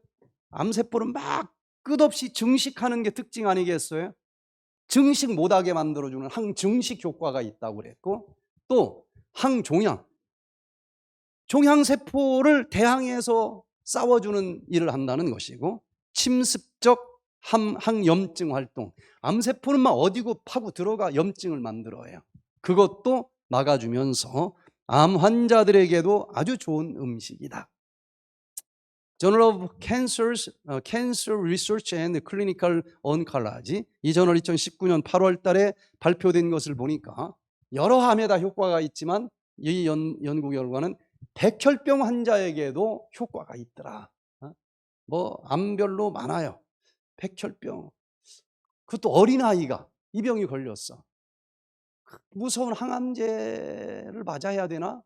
A: 암세포를 막 끝없이 증식하는 게 특징 아니겠어요? 증식 못하게 만들어주는 항증식 효과가 있다고 그랬고, 또 항종양, 종양세포를 대항해서 싸워주는 일을 한다는 것이고, 침습적 항염증 활동, 암세포는 막 어디고 파고 들어가 염증을 만들어요. 그것도 막아주면서 암 환자들에게도 아주 좋은 음식이다. Journal of Cancer Research and Clinical Oncology, 이 저널 2019년 8월 달에 발표된 것을 보니까 여러 암에 다 효과가 있지만 이 연구 결과는 백혈병 환자에게도 효과가 있더라. 뭐 암별로 많아요. 백혈병, 그것도 어린아이가 이 병이 걸렸어. 무서운 항암제를 맞아야 되나?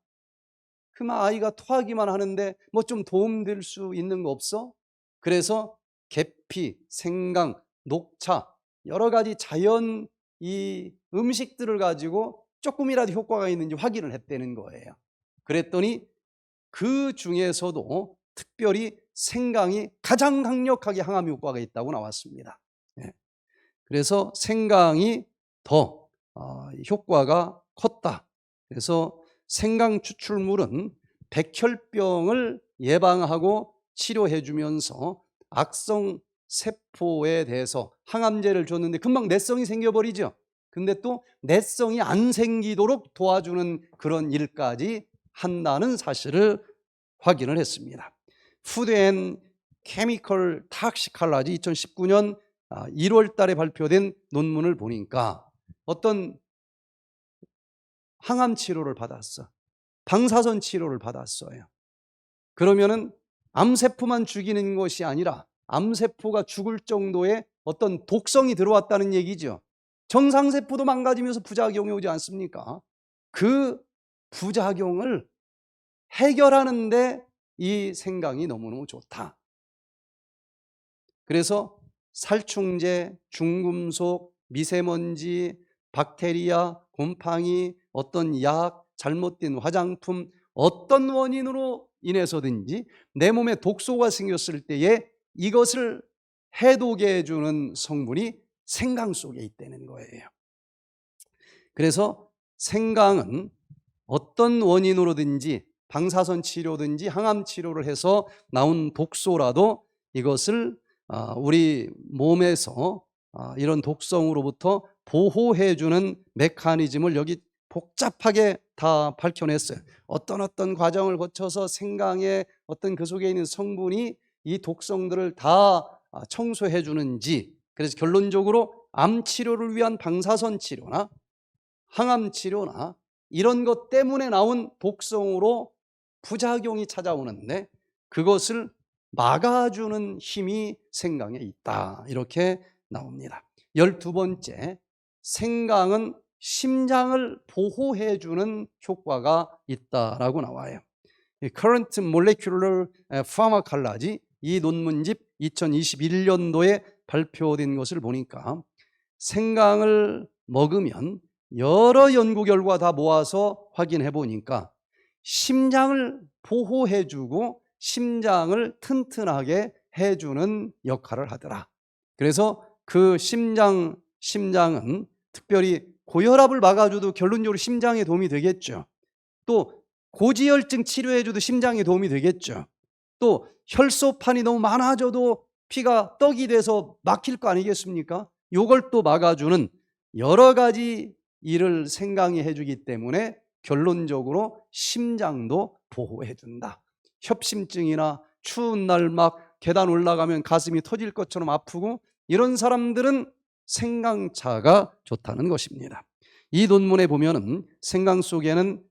A: 그만 아이가 토하기만 하는데 뭐 좀 도움될 수 있는 거 없어? 그래서 계피, 생강, 녹차, 여러 가지 자연 이 음식들을 가지고 조금이라도 효과가 있는지 확인을 했다는 거예요. 그랬더니 그 중에서도 특별히 생강이 가장 강력하게 항암 효과가 있다고 나왔습니다. 그래서 생강이 더 효과가 컸다. 그래서 생강 추출물은 백혈병을 예방하고 치료해 주면서 악성 세포에 대해서 항암제를 줬는데 금방 내성이 생겨버리죠. 근데 또 내성이 안 생기도록 도와주는 그런 일까지 한다는 사실을 확인을 했습니다. 푸드 앤 케미컬 탁시칼라지 2019년 1월 달에 발표된 논문을 보니까 어떤 항암 치료를 받았어. 방사선 치료를 받았어요. 그러면은 암세포만 죽이는 것이 아니라 암세포가 죽을 정도의 어떤 독성이 들어왔다는 얘기죠. 정상세포도 망가지면서 부작용이 오지 않습니까? 그 부작용을 해결하는데 이 생강이 너무너무 좋다. 그래서 살충제, 중금속, 미세먼지, 박테리아, 곰팡이, 어떤 약, 잘못된 화장품, 어떤 원인으로 인해서든지 내 몸에 독소가 생겼을 때에 이것을 해독해 주는 성분이 생강 속에 있다는 거예요. 그래서 생강은 어떤 원인으로든지 방사선 치료든지 항암 치료를 해서 나온 독소라도 이것을 우리 몸에서 이런 독성으로부터 보호해 주는 메커니즘을 여기 복잡하게 다 밝혀냈어요. 어떤 과정을 거쳐서 생강의 어떤 그 속에 있는 성분이 이 독성들을 다 청소해 주는지. 그래서 결론적으로 암 치료를 위한 방사선 치료나 항암 치료나 이런 것 때문에 나온 독성으로 부작용이 찾아오는데 그것을 막아주는 힘이 생강에 있다. 이렇게 나옵니다. 12번째, 생강은 심장을 보호해주는 효과가 있다라고 나와요. Current Molecular Pharmacology, 이 논문집 2021년도에 발표된 것을 보니까 생강을 먹으면 여러 연구 결과 다 모아서 확인해 보니까 심장을 보호해주고 심장을 튼튼하게 해주는 역할을 하더라. 그래서 그 심장은 특별히 고혈압을 막아줘도 결론적으로 심장에 도움이 되겠죠. 또 고지혈증 치료해줘도 심장에 도움이 되겠죠. 또 혈소판이 너무 많아져도 피가 떡이 돼서 막힐 거 아니겠습니까? 이걸 또 막아주는 여러 가지 일을 생강이 해주기 때문에 결론적으로 심장도 보호해준다. 협심증이나 추운 날 막 계단 올라가면 가슴이 터질 것처럼 아프고 이런 사람들은 생강차가 좋다는 것입니다. 이 논문에 보면은 생강 속에는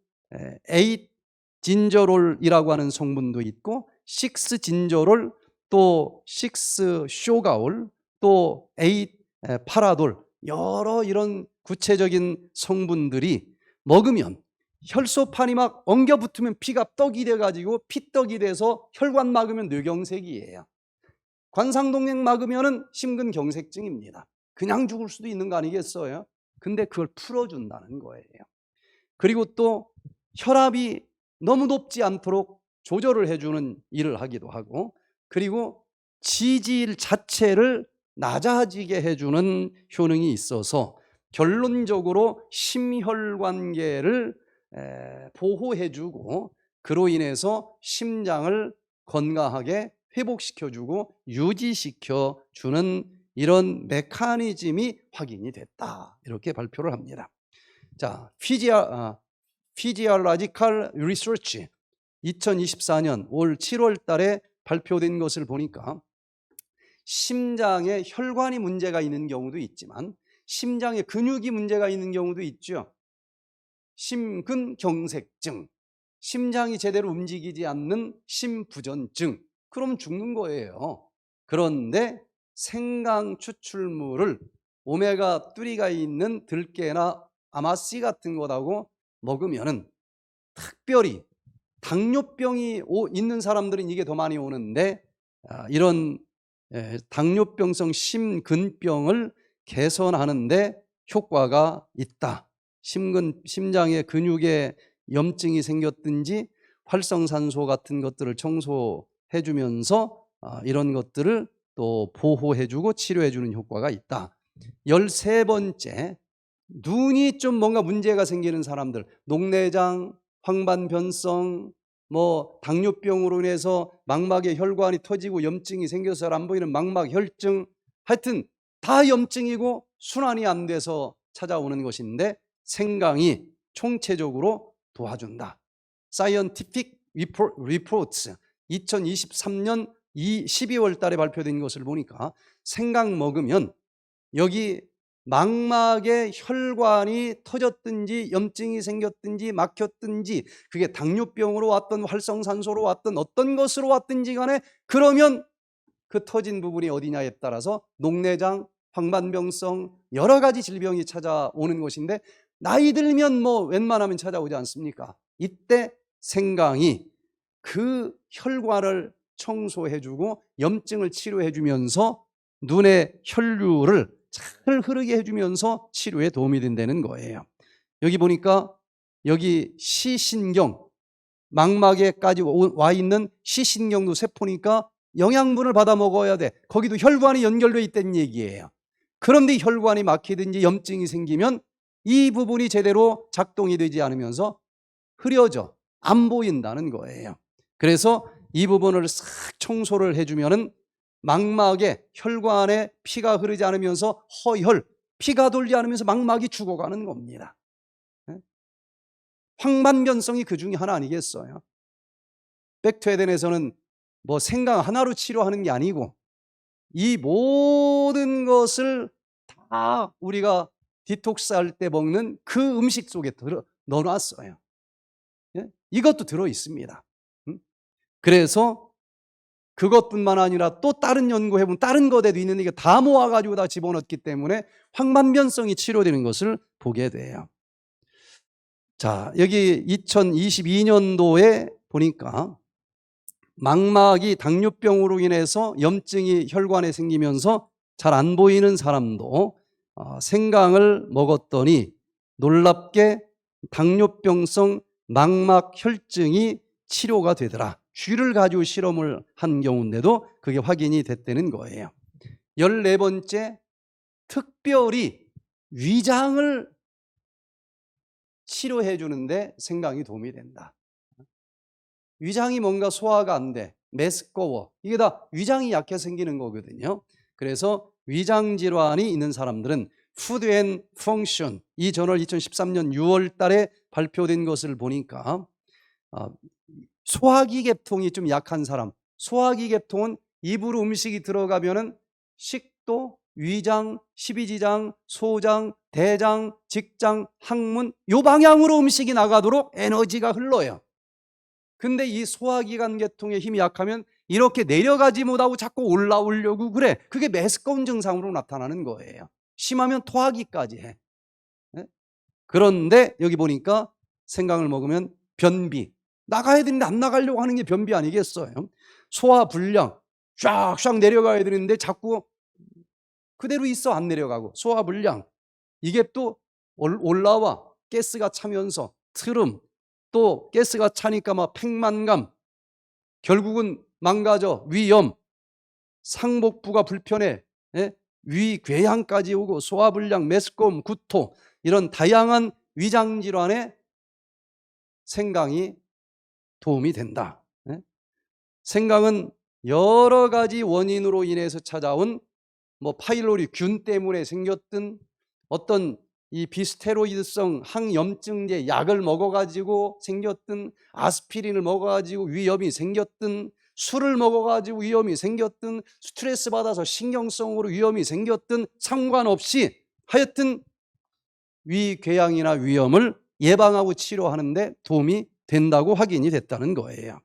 A: 8진저롤이라고 하는 성분도 있고 6진저롤, 또 6쇼가올, 또 8파라돌, 여러 이런 구체적인 성분들이 먹으면 혈소판이 막 엉겨 붙으면 피가 떡이 돼가지고 피떡이 돼서 혈관 막으면 뇌경색이에요. 관상동맥 막으면 심근경색증입니다. 그냥 죽을 수도 있는 거 아니겠어요? 근데 그걸 풀어준다는 거예요. 그리고 또 혈압이 너무 높지 않도록 조절을 해주는 일을 하기도 하고, 그리고 지질 자체를 낮아지게 해주는 효능이 있어서 결론적으로 심혈관계를 보호해주고 그로 인해서 심장을 건강하게 회복시켜주고 유지시켜주는 이런 메커니즘이 확인이 됐다. 이렇게 발표를 합니다. 자, Physiological Research 2024년 올 7월 달에 발표된 것을 보니까 심장에 혈관이 문제가 있는 경우도 있지만 심장에 근육이 문제가 있는 경우도 있죠. 심근경색증, 심장이 제대로 움직이지 않는 심부전증, 그럼 죽는 거예요. 그런데 생강 추출물을 오메가3가 있는 들깨나 아마씨 같은 것하고 먹으면은 특별히 당뇨병이 있는 사람들은 이게 더 많이 오는데 이런 당뇨병성 심근병을 개선하는데 효과가 있다. 심장의 근육에 염증이 생겼든지 활성산소 같은 것들을 청소해 주면서 이런 것들을 또 보호해 주고 치료해 주는 효과가 있다. 13번째, 눈이 좀 뭔가 문제가 생기는 사람들, 녹내장, 황반변성, 당뇨병으로 인해서 망막에 혈관이 터지고 염증이 생겨서 잘 안 보이는 망막혈증, 하여튼 다 염증이고 순환이 안 돼서 찾아오는 것인데 생강이 총체적으로 도와준다. Scientific Reports 2023년 12월 달에 발표된 것을 보니까 생강 먹으면 여기 망막에 혈관이 터졌든지 염증이 생겼든지 막혔든지 그게 당뇨병으로 왔든 활성산소로 왔든 어떤 것으로 왔든지 간에 그러면 그 터진 부분이 어디냐에 따라서 녹내장, 황반병성 여러 가지 질병이 찾아오는 것인데 나이 들면 웬만하면 찾아오지 않습니까? 이때 생강이 그 혈관을 청소해주고 염증을 치료해주면서 눈의 혈류를 잘 흐르게 해주면서 치료에 도움이 된다는 거예요. 여기 보니까 여기 시신경, 망막에까지 와 있는 시신경도 세포니까 영양분을 받아 먹어야 돼. 거기도 혈관이 연결되어 있다는 얘기예요. 그런데 혈관이 막히든지 염증이 생기면 이 부분이 제대로 작동이 되지 않으면서 흐려져 안 보인다는 거예요. 그래서 이 부분을 싹 청소를 해주면은 망막에 혈관에 피가 흐르지 않으면서 허혈, 피가 돌지 않으면서 망막이 죽어가는 겁니다. 황반변성이 그 중에 하나 아니겠어요? 백투에덴에서는 생강 하나로 치료하는 게 아니고 이 모든 것을 다 우리가 디톡스 할 때 먹는 그 음식 속에 넣어놨어요. 이것도 들어있습니다. 그래서 그것뿐만 아니라 또 다른 연구해보면 다른 것에도 있는데 이게 다 모아가지고 다 집어넣기 때문에 황반변성이 치료되는 것을 보게 돼요. 자, 여기 2022년도에 보니까 망막이 당뇨병으로 인해서 염증이 혈관에 생기면서 잘 안 보이는 사람도 생강을 먹었더니 놀랍게 당뇨병성 망막혈증이 치료가 되더라. 쥐를 가지고 실험을 한 경우인데도 그게 확인이 됐다는 거예요. 14번째, 특별히 위장을 치료해 주는데 생강이 도움이 된다. 위장이 뭔가 소화가 안 돼, 메스꺼워, 이게 다 위장이 약해 생기는 거거든요. 그래서 위장 질환이 있는 사람들은 Food and Function, 이 저널 2013년 6월 달에 발표된 것을 보니까 소화기 계통이 좀 약한 사람, 소화기 계통은 입으로 음식이 들어가면은 식도, 위장, 십이지장, 소장, 대장, 직장, 항문 요 방향으로 음식이 나가도록 에너지가 흘러요. 근데 이 소화기관 계통의 힘이 약하면 이렇게 내려가지 못하고 자꾸 올라오려고 그래. 그게 메스꺼운 증상으로 나타나는 거예요. 심하면 토하기까지 해. 그런데 여기 보니까 생강을 먹으면 변비, 나가야 되는데 안 나가려고 하는 게 변비 아니겠어요? 소화불량, 쫙쫙 내려가야 되는데 자꾸 그대로 있어 안 내려가고, 소화불량, 이게 또 올라와 가스가 차면서 트름, 또 가스가 차니까 막 팽만감, 결국은 망가져, 위염, 상복부가 불편해, 위궤양까지 오고 소화불량, 메스꺼움, 구토 이런 다양한 위장질환에 생강이 도움이 된다. 생강은 여러 가지 원인으로 인해서 찾아온 파일로리 균 때문에 생겼든 어떤 이 비스테로이드성 항염증제 약을 먹어가지고 생겼든 아스피린을 먹어가지고 위염이 생겼든 술을 먹어가지고 위염이 생겼든 스트레스 받아서 신경성으로 위염이 생겼든 상관없이 하여튼 위궤양이나 위염을 예방하고 치료하는 데 도움이 된다고 확인이 됐다는 거예요.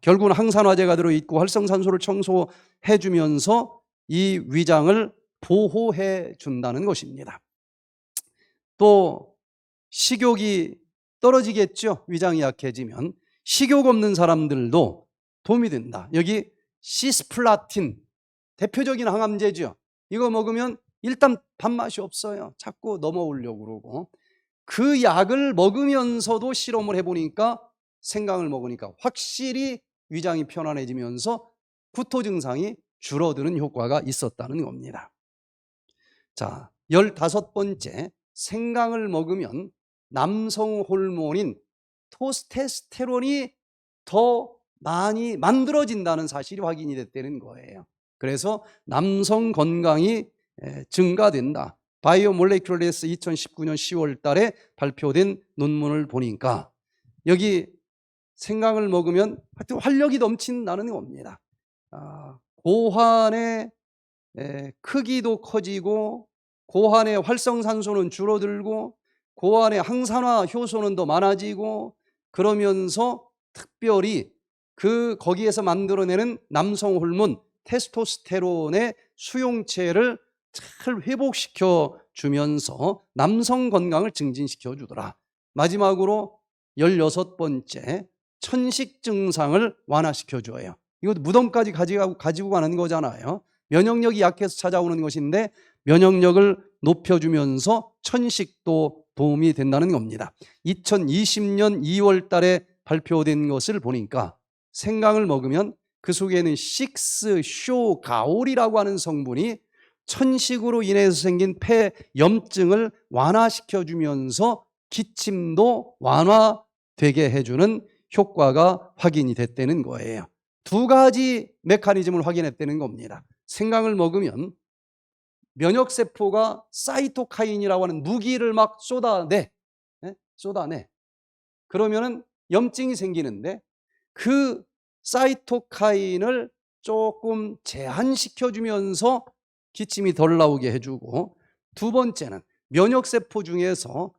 A: 결국은 항산화제가 들어있고 활성산소를 청소해 주면서 이 위장을 보호해 준다는 것입니다. 또 식욕이 떨어지겠죠. 위장이 약해지면. 식욕 없는 사람들도 도움이 된다. 여기 시스플라틴 대표적인 항암제죠. 이거 먹으면 일단 밥맛이 없어요. 자꾸 넘어오려고 그러고. 그 약을 먹으면서도 실험을 해보니까 생강을 먹으니까 확실히 위장이 편안해지면서 구토 증상이 줄어드는 효과가 있었다는 겁니다. 자, 15번째, 생강을 먹으면 남성 호르몬인 토스테스테론이 더 많이 만들어진다는 사실이 확인이 됐다는 거예요. 그래서 남성 건강이 증가된다. 바이오몰레큘러스 2019년 10월 달에 발표된 논문을 보니까 여기 생강을 먹으면 하여튼 활력이 넘친다는 겁니다. 고환의 크기도 커지고 고환의 활성산소는 줄어들고 고환의 항산화 효소는 더 많아지고 그러면서 특별히 거기에서 만들어내는 남성 호르몬 테스토스테론의 수용체를 잘 회복시켜 주면서 남성 건강을 증진시켜 주더라. 마지막으로 16번째, 천식 증상을 완화시켜 줘요. 이것도 무덤까지 가지고 가는 거잖아요. 면역력이 약해서 찾아오는 것인데 면역력을 높여주면서 천식도 도움이 된다는 겁니다. 2020년 2월 달에 발표된 것을 보니까 생강을 먹으면 그 속에는 식스쇼가올이라고 하는 성분이 천식으로 인해서 생긴 폐염증을 완화시켜주면서 기침도 완화되게 해주는 효과가 확인이 됐다는 거예요. 두 가지 메커니즘을 확인했다는 겁니다. 생강을 먹으면 면역세포가 사이토카인이라고 하는 무기를 막 쏟아내. 그러면은 염증이 생기는데 그 사이토카인을 조금 제한시켜주면서 기침이 덜 나오게 해주고, 두 번째는 면역세포 중에서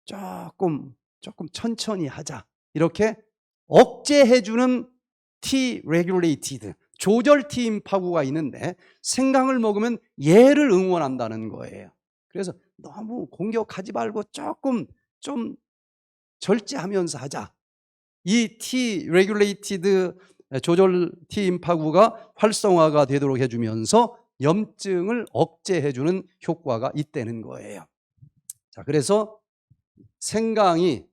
A: 조금 천천히 하자 이렇게 억제해주는 T-regulated 조절 T 임파구가 있는데 생강을 먹으면 얘를 응원한다는 거예요. 그래서 너무 공격하지 말고 좀 절제하면서 하자. 이 T-regulated 조절 T 임파구가 활성화가 되도록 해주면서 염증을 억제해주는 효과가 있다는 거예요. 자, 그래서 생강이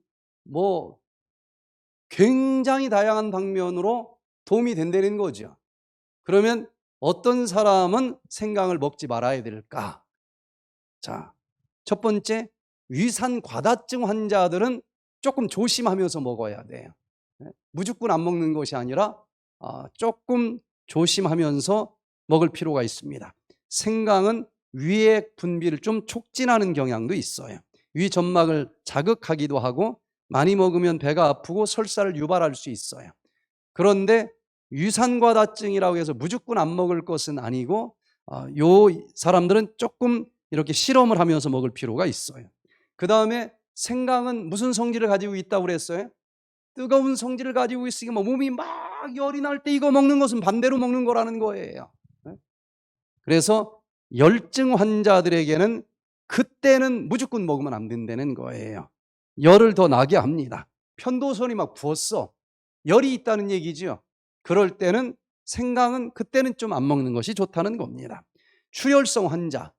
A: 굉장히 다양한 방면으로 도움이 된다는 거죠. 그러면 어떤 사람은 생강을 먹지 말아야 될까? 자, 첫 번째, 위산 과다증 환자들은 조금 조심하면서 먹어야 돼요. 무조건 안 먹는 것이 아니라 조금 조심하면서 먹을 필요가 있습니다. 생강은 위액 분비를 좀 촉진하는 경향도 있어요. 위 점막을 자극하기도 하고 많이 먹으면 배가 아프고 설사를 유발할 수 있어요. 그런데 위산과다증이라고 해서 무조건 안 먹을 것은 아니고 요 사람들은 조금 이렇게 실험을 하면서 먹을 필요가 있어요. 그 다음에 생강은 무슨 성질을 가지고 있다고 그랬어요? 뜨거운 성질을 가지고 있으니까 몸이 막 열이 날 때 이거 먹는 것은 반대로 먹는 거라는 거예요. 그래서 열증 환자들에게는 그때는 무조건 먹으면 안 된다는 거예요. 열을 더 나게 합니다. 편도선이 막 부었어. 열이 있다는 얘기죠. 그럴 때는 생강은 그때는 좀 안 먹는 것이 좋다는 겁니다. 출혈성 환자,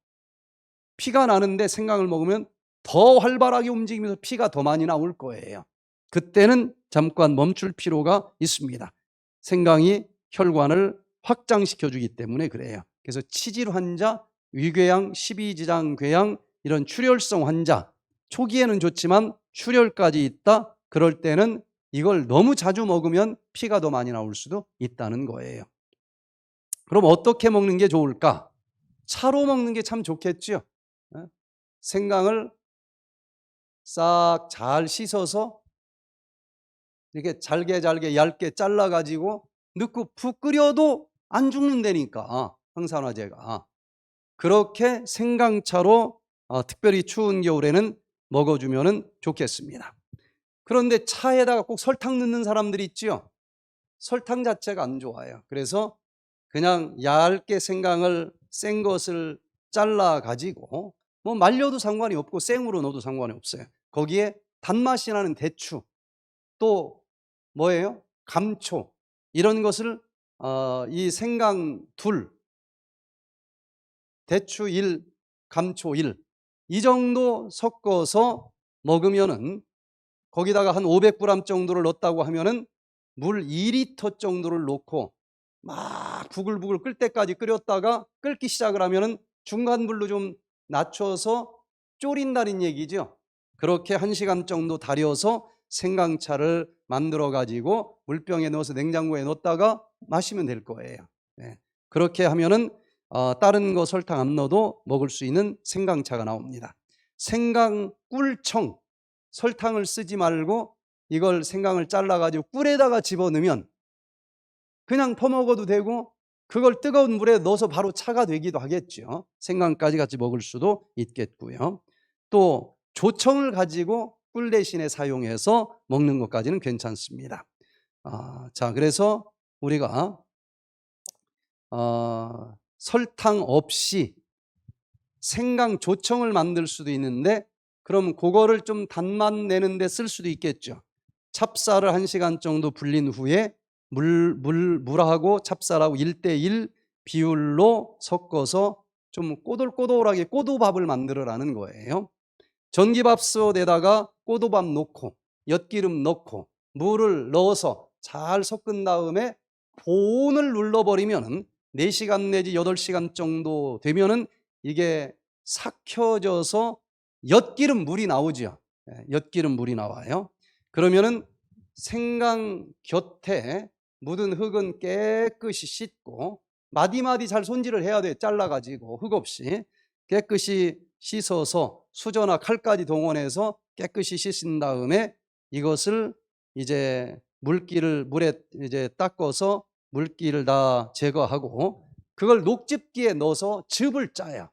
A: 피가 나는데 생강을 먹으면 더 활발하게 움직이면서 피가 더 많이 나올 거예요. 그때는 잠깐 멈출 필요가 있습니다. 생강이 혈관을 확장시켜주기 때문에 그래요. 그래서 치질 환자, 위궤양, 십이지장 궤양 이런 출혈성 환자, 초기에는 좋지만 출혈까지 있다. 그럴 때는 이걸 너무 자주 먹으면 피가 더 많이 나올 수도 있다는 거예요. 그럼 어떻게 먹는 게 좋을까? 차로 먹는 게 참 좋겠죠. 생강을 싹 잘 씻어서 이렇게 잘게 얇게 잘라가지고 넣고 푹 끓여도 안 죽는다니까, 항산화제가. 그렇게 생강차로 특별히 추운 겨울에는 먹어주면 좋겠습니다. 그런데 차에다가 꼭 설탕 넣는 사람들이 있죠. 설탕 자체가 안 좋아요. 그래서 그냥 얇게 생강을 센 것을 잘라가지고 뭐 말려도 상관이 없고 생으로 넣어도 상관이 없어요. 거기에 단맛이 나는 대추, 또 뭐예요? 감초, 이런 것을 이 생강 둘, 대추 1, 감초 1, 이 정도 섞어서 먹으면은, 거기다가 한 500g 정도를 넣었다고 하면은 물 2리터 정도를 넣고 막 부글부글 끓 때까지 끓였다가 끓기 시작을 하면은 중간 불로 좀 낮춰서 졸인다는 얘기죠. 그렇게 1시간 정도 달여서 생강차를 만들어 가지고 물병에 넣어서 냉장고에 넣었다가 마시면 될 거예요. 그렇게 하면은 다른 거 설탕 안 넣어도 먹을 수 있는 생강차가 나옵니다. 생강 꿀청, 설탕을 쓰지 말고 이걸 생강을 잘라 가지고 꿀에다가 집어넣으면 그냥 퍼먹어도 되고, 그걸 뜨거운 물에 넣어서 바로 차가 되기도 하겠죠. 생강까지 같이 먹을 수도 있겠고요. 또 조청을 가지고 꿀 대신에 사용해서 먹는 것까지는 괜찮습니다. 자, 그래서 우리가 설탕 없이 생강 조청을 만들 수도 있는데, 그럼 그거를 좀 단맛 내는데 쓸 수도 있겠죠. 찹쌀을 1시간 정도 불린 후에 물하고 찹쌀하고 1:1 비율로 섞어서 좀 꼬들꼬들하게 꼬두밥을 만들어라는 거예요. 전기밥솥에다가 꼬두밥 넣고 엿기름 넣고 물을 넣어서 잘 섞은 다음에 보온을 눌러버리면 4시간 내지 8시간 정도 되면은 이게 삭혀져서 엿기름 물이 나오죠. 엿기름 물이 나와요. 그러면은 생강 곁에 묻은 흙은 깨끗이 씻고, 마디마디 잘 손질을 해야 돼요. 잘라가지고 흙 없이 깨끗이 씻어서 수저나 칼까지 동원해서 깨끗이 씻은 다음에 이것을 이제 물에 이제 닦아서 물기를 다 제거하고 그걸 녹즙기에 넣어서 즙을 짜요.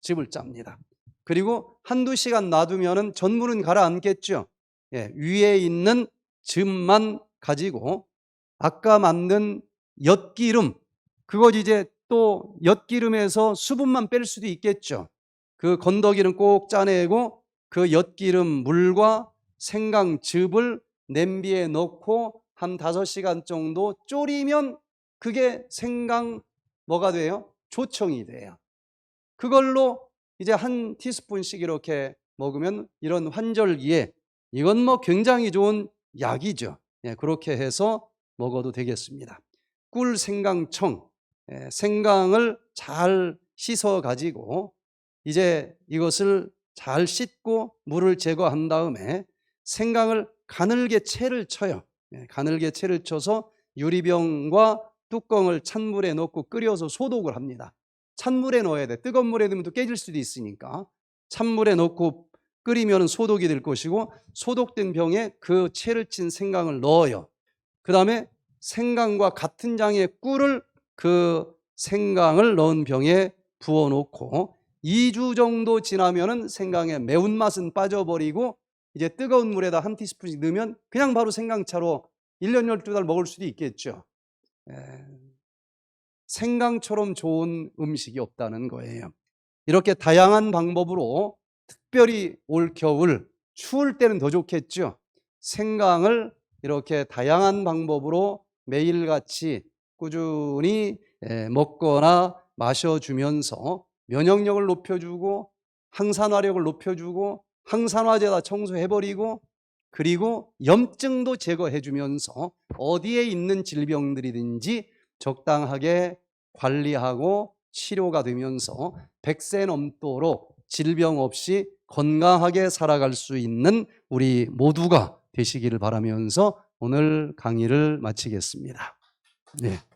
A: 즙을 짭니다. 그리고 1~2시간 놔두면은 전물은 가라앉겠죠. 위에 있는 즙만 가지고 아까 만든 엿기름, 그걸 이제 또 엿기름에서 수분만 뺄 수도 있겠죠. 그 건더기는 꼭 짜내고 그 엿기름 물과 생강즙을 냄비에 넣고 한 5시간 정도 졸이면 그게 생강 뭐가 돼요? 조청이 돼요. 그걸로 이제 1티스푼씩 이렇게 먹으면 이런 환절기에 이건 뭐 굉장히 좋은 약이죠. 그렇게 해서 먹어도 되겠습니다. 꿀 생강청, 생강을 잘 씻어 가지고 이제 이것을 잘 씻고 물을 제거한 다음에 생강을 가늘게 채를 쳐요. 가늘게 채를 쳐서 유리병과 뚜껑을 찬물에 넣고 끓여서 소독을 합니다. 찬물에 넣어야 돼. 뜨거운 물에 넣으면 또 깨질 수도 있으니까 찬물에 넣고 끓이면 소독이 될 것이고, 소독된 병에 그 채를 친 생강을 넣어요. 그 다음에 생강과 같은 장의 꿀을 그 생강을 넣은 병에 부어놓고 2주 정도 지나면은 생강의 매운맛은 빠져버리고 이제 뜨거운 물에다 1티스푼씩 넣으면 그냥 바로 생강차로 1년 12달 먹을 수도 있겠죠. 생강처럼 좋은 음식이 없다는 거예요. 이렇게 다양한 방법으로, 특별히 올 겨울 추울 때는 더 좋겠죠. 생강을 이렇게 다양한 방법으로 매일같이 꾸준히 먹거나 마셔주면서 면역력을 높여주고 항산화력을 높여주고 항산화제다 청소해버리고 그리고 염증도 제거해주면서 어디에 있는 질병들이든지 적당하게 관리하고 치료가 되면서 100세 넘도록 질병 없이 건강하게 살아갈 수 있는 우리 모두가 되시기를 바라면서 오늘 강의를 마치겠습니다. 네.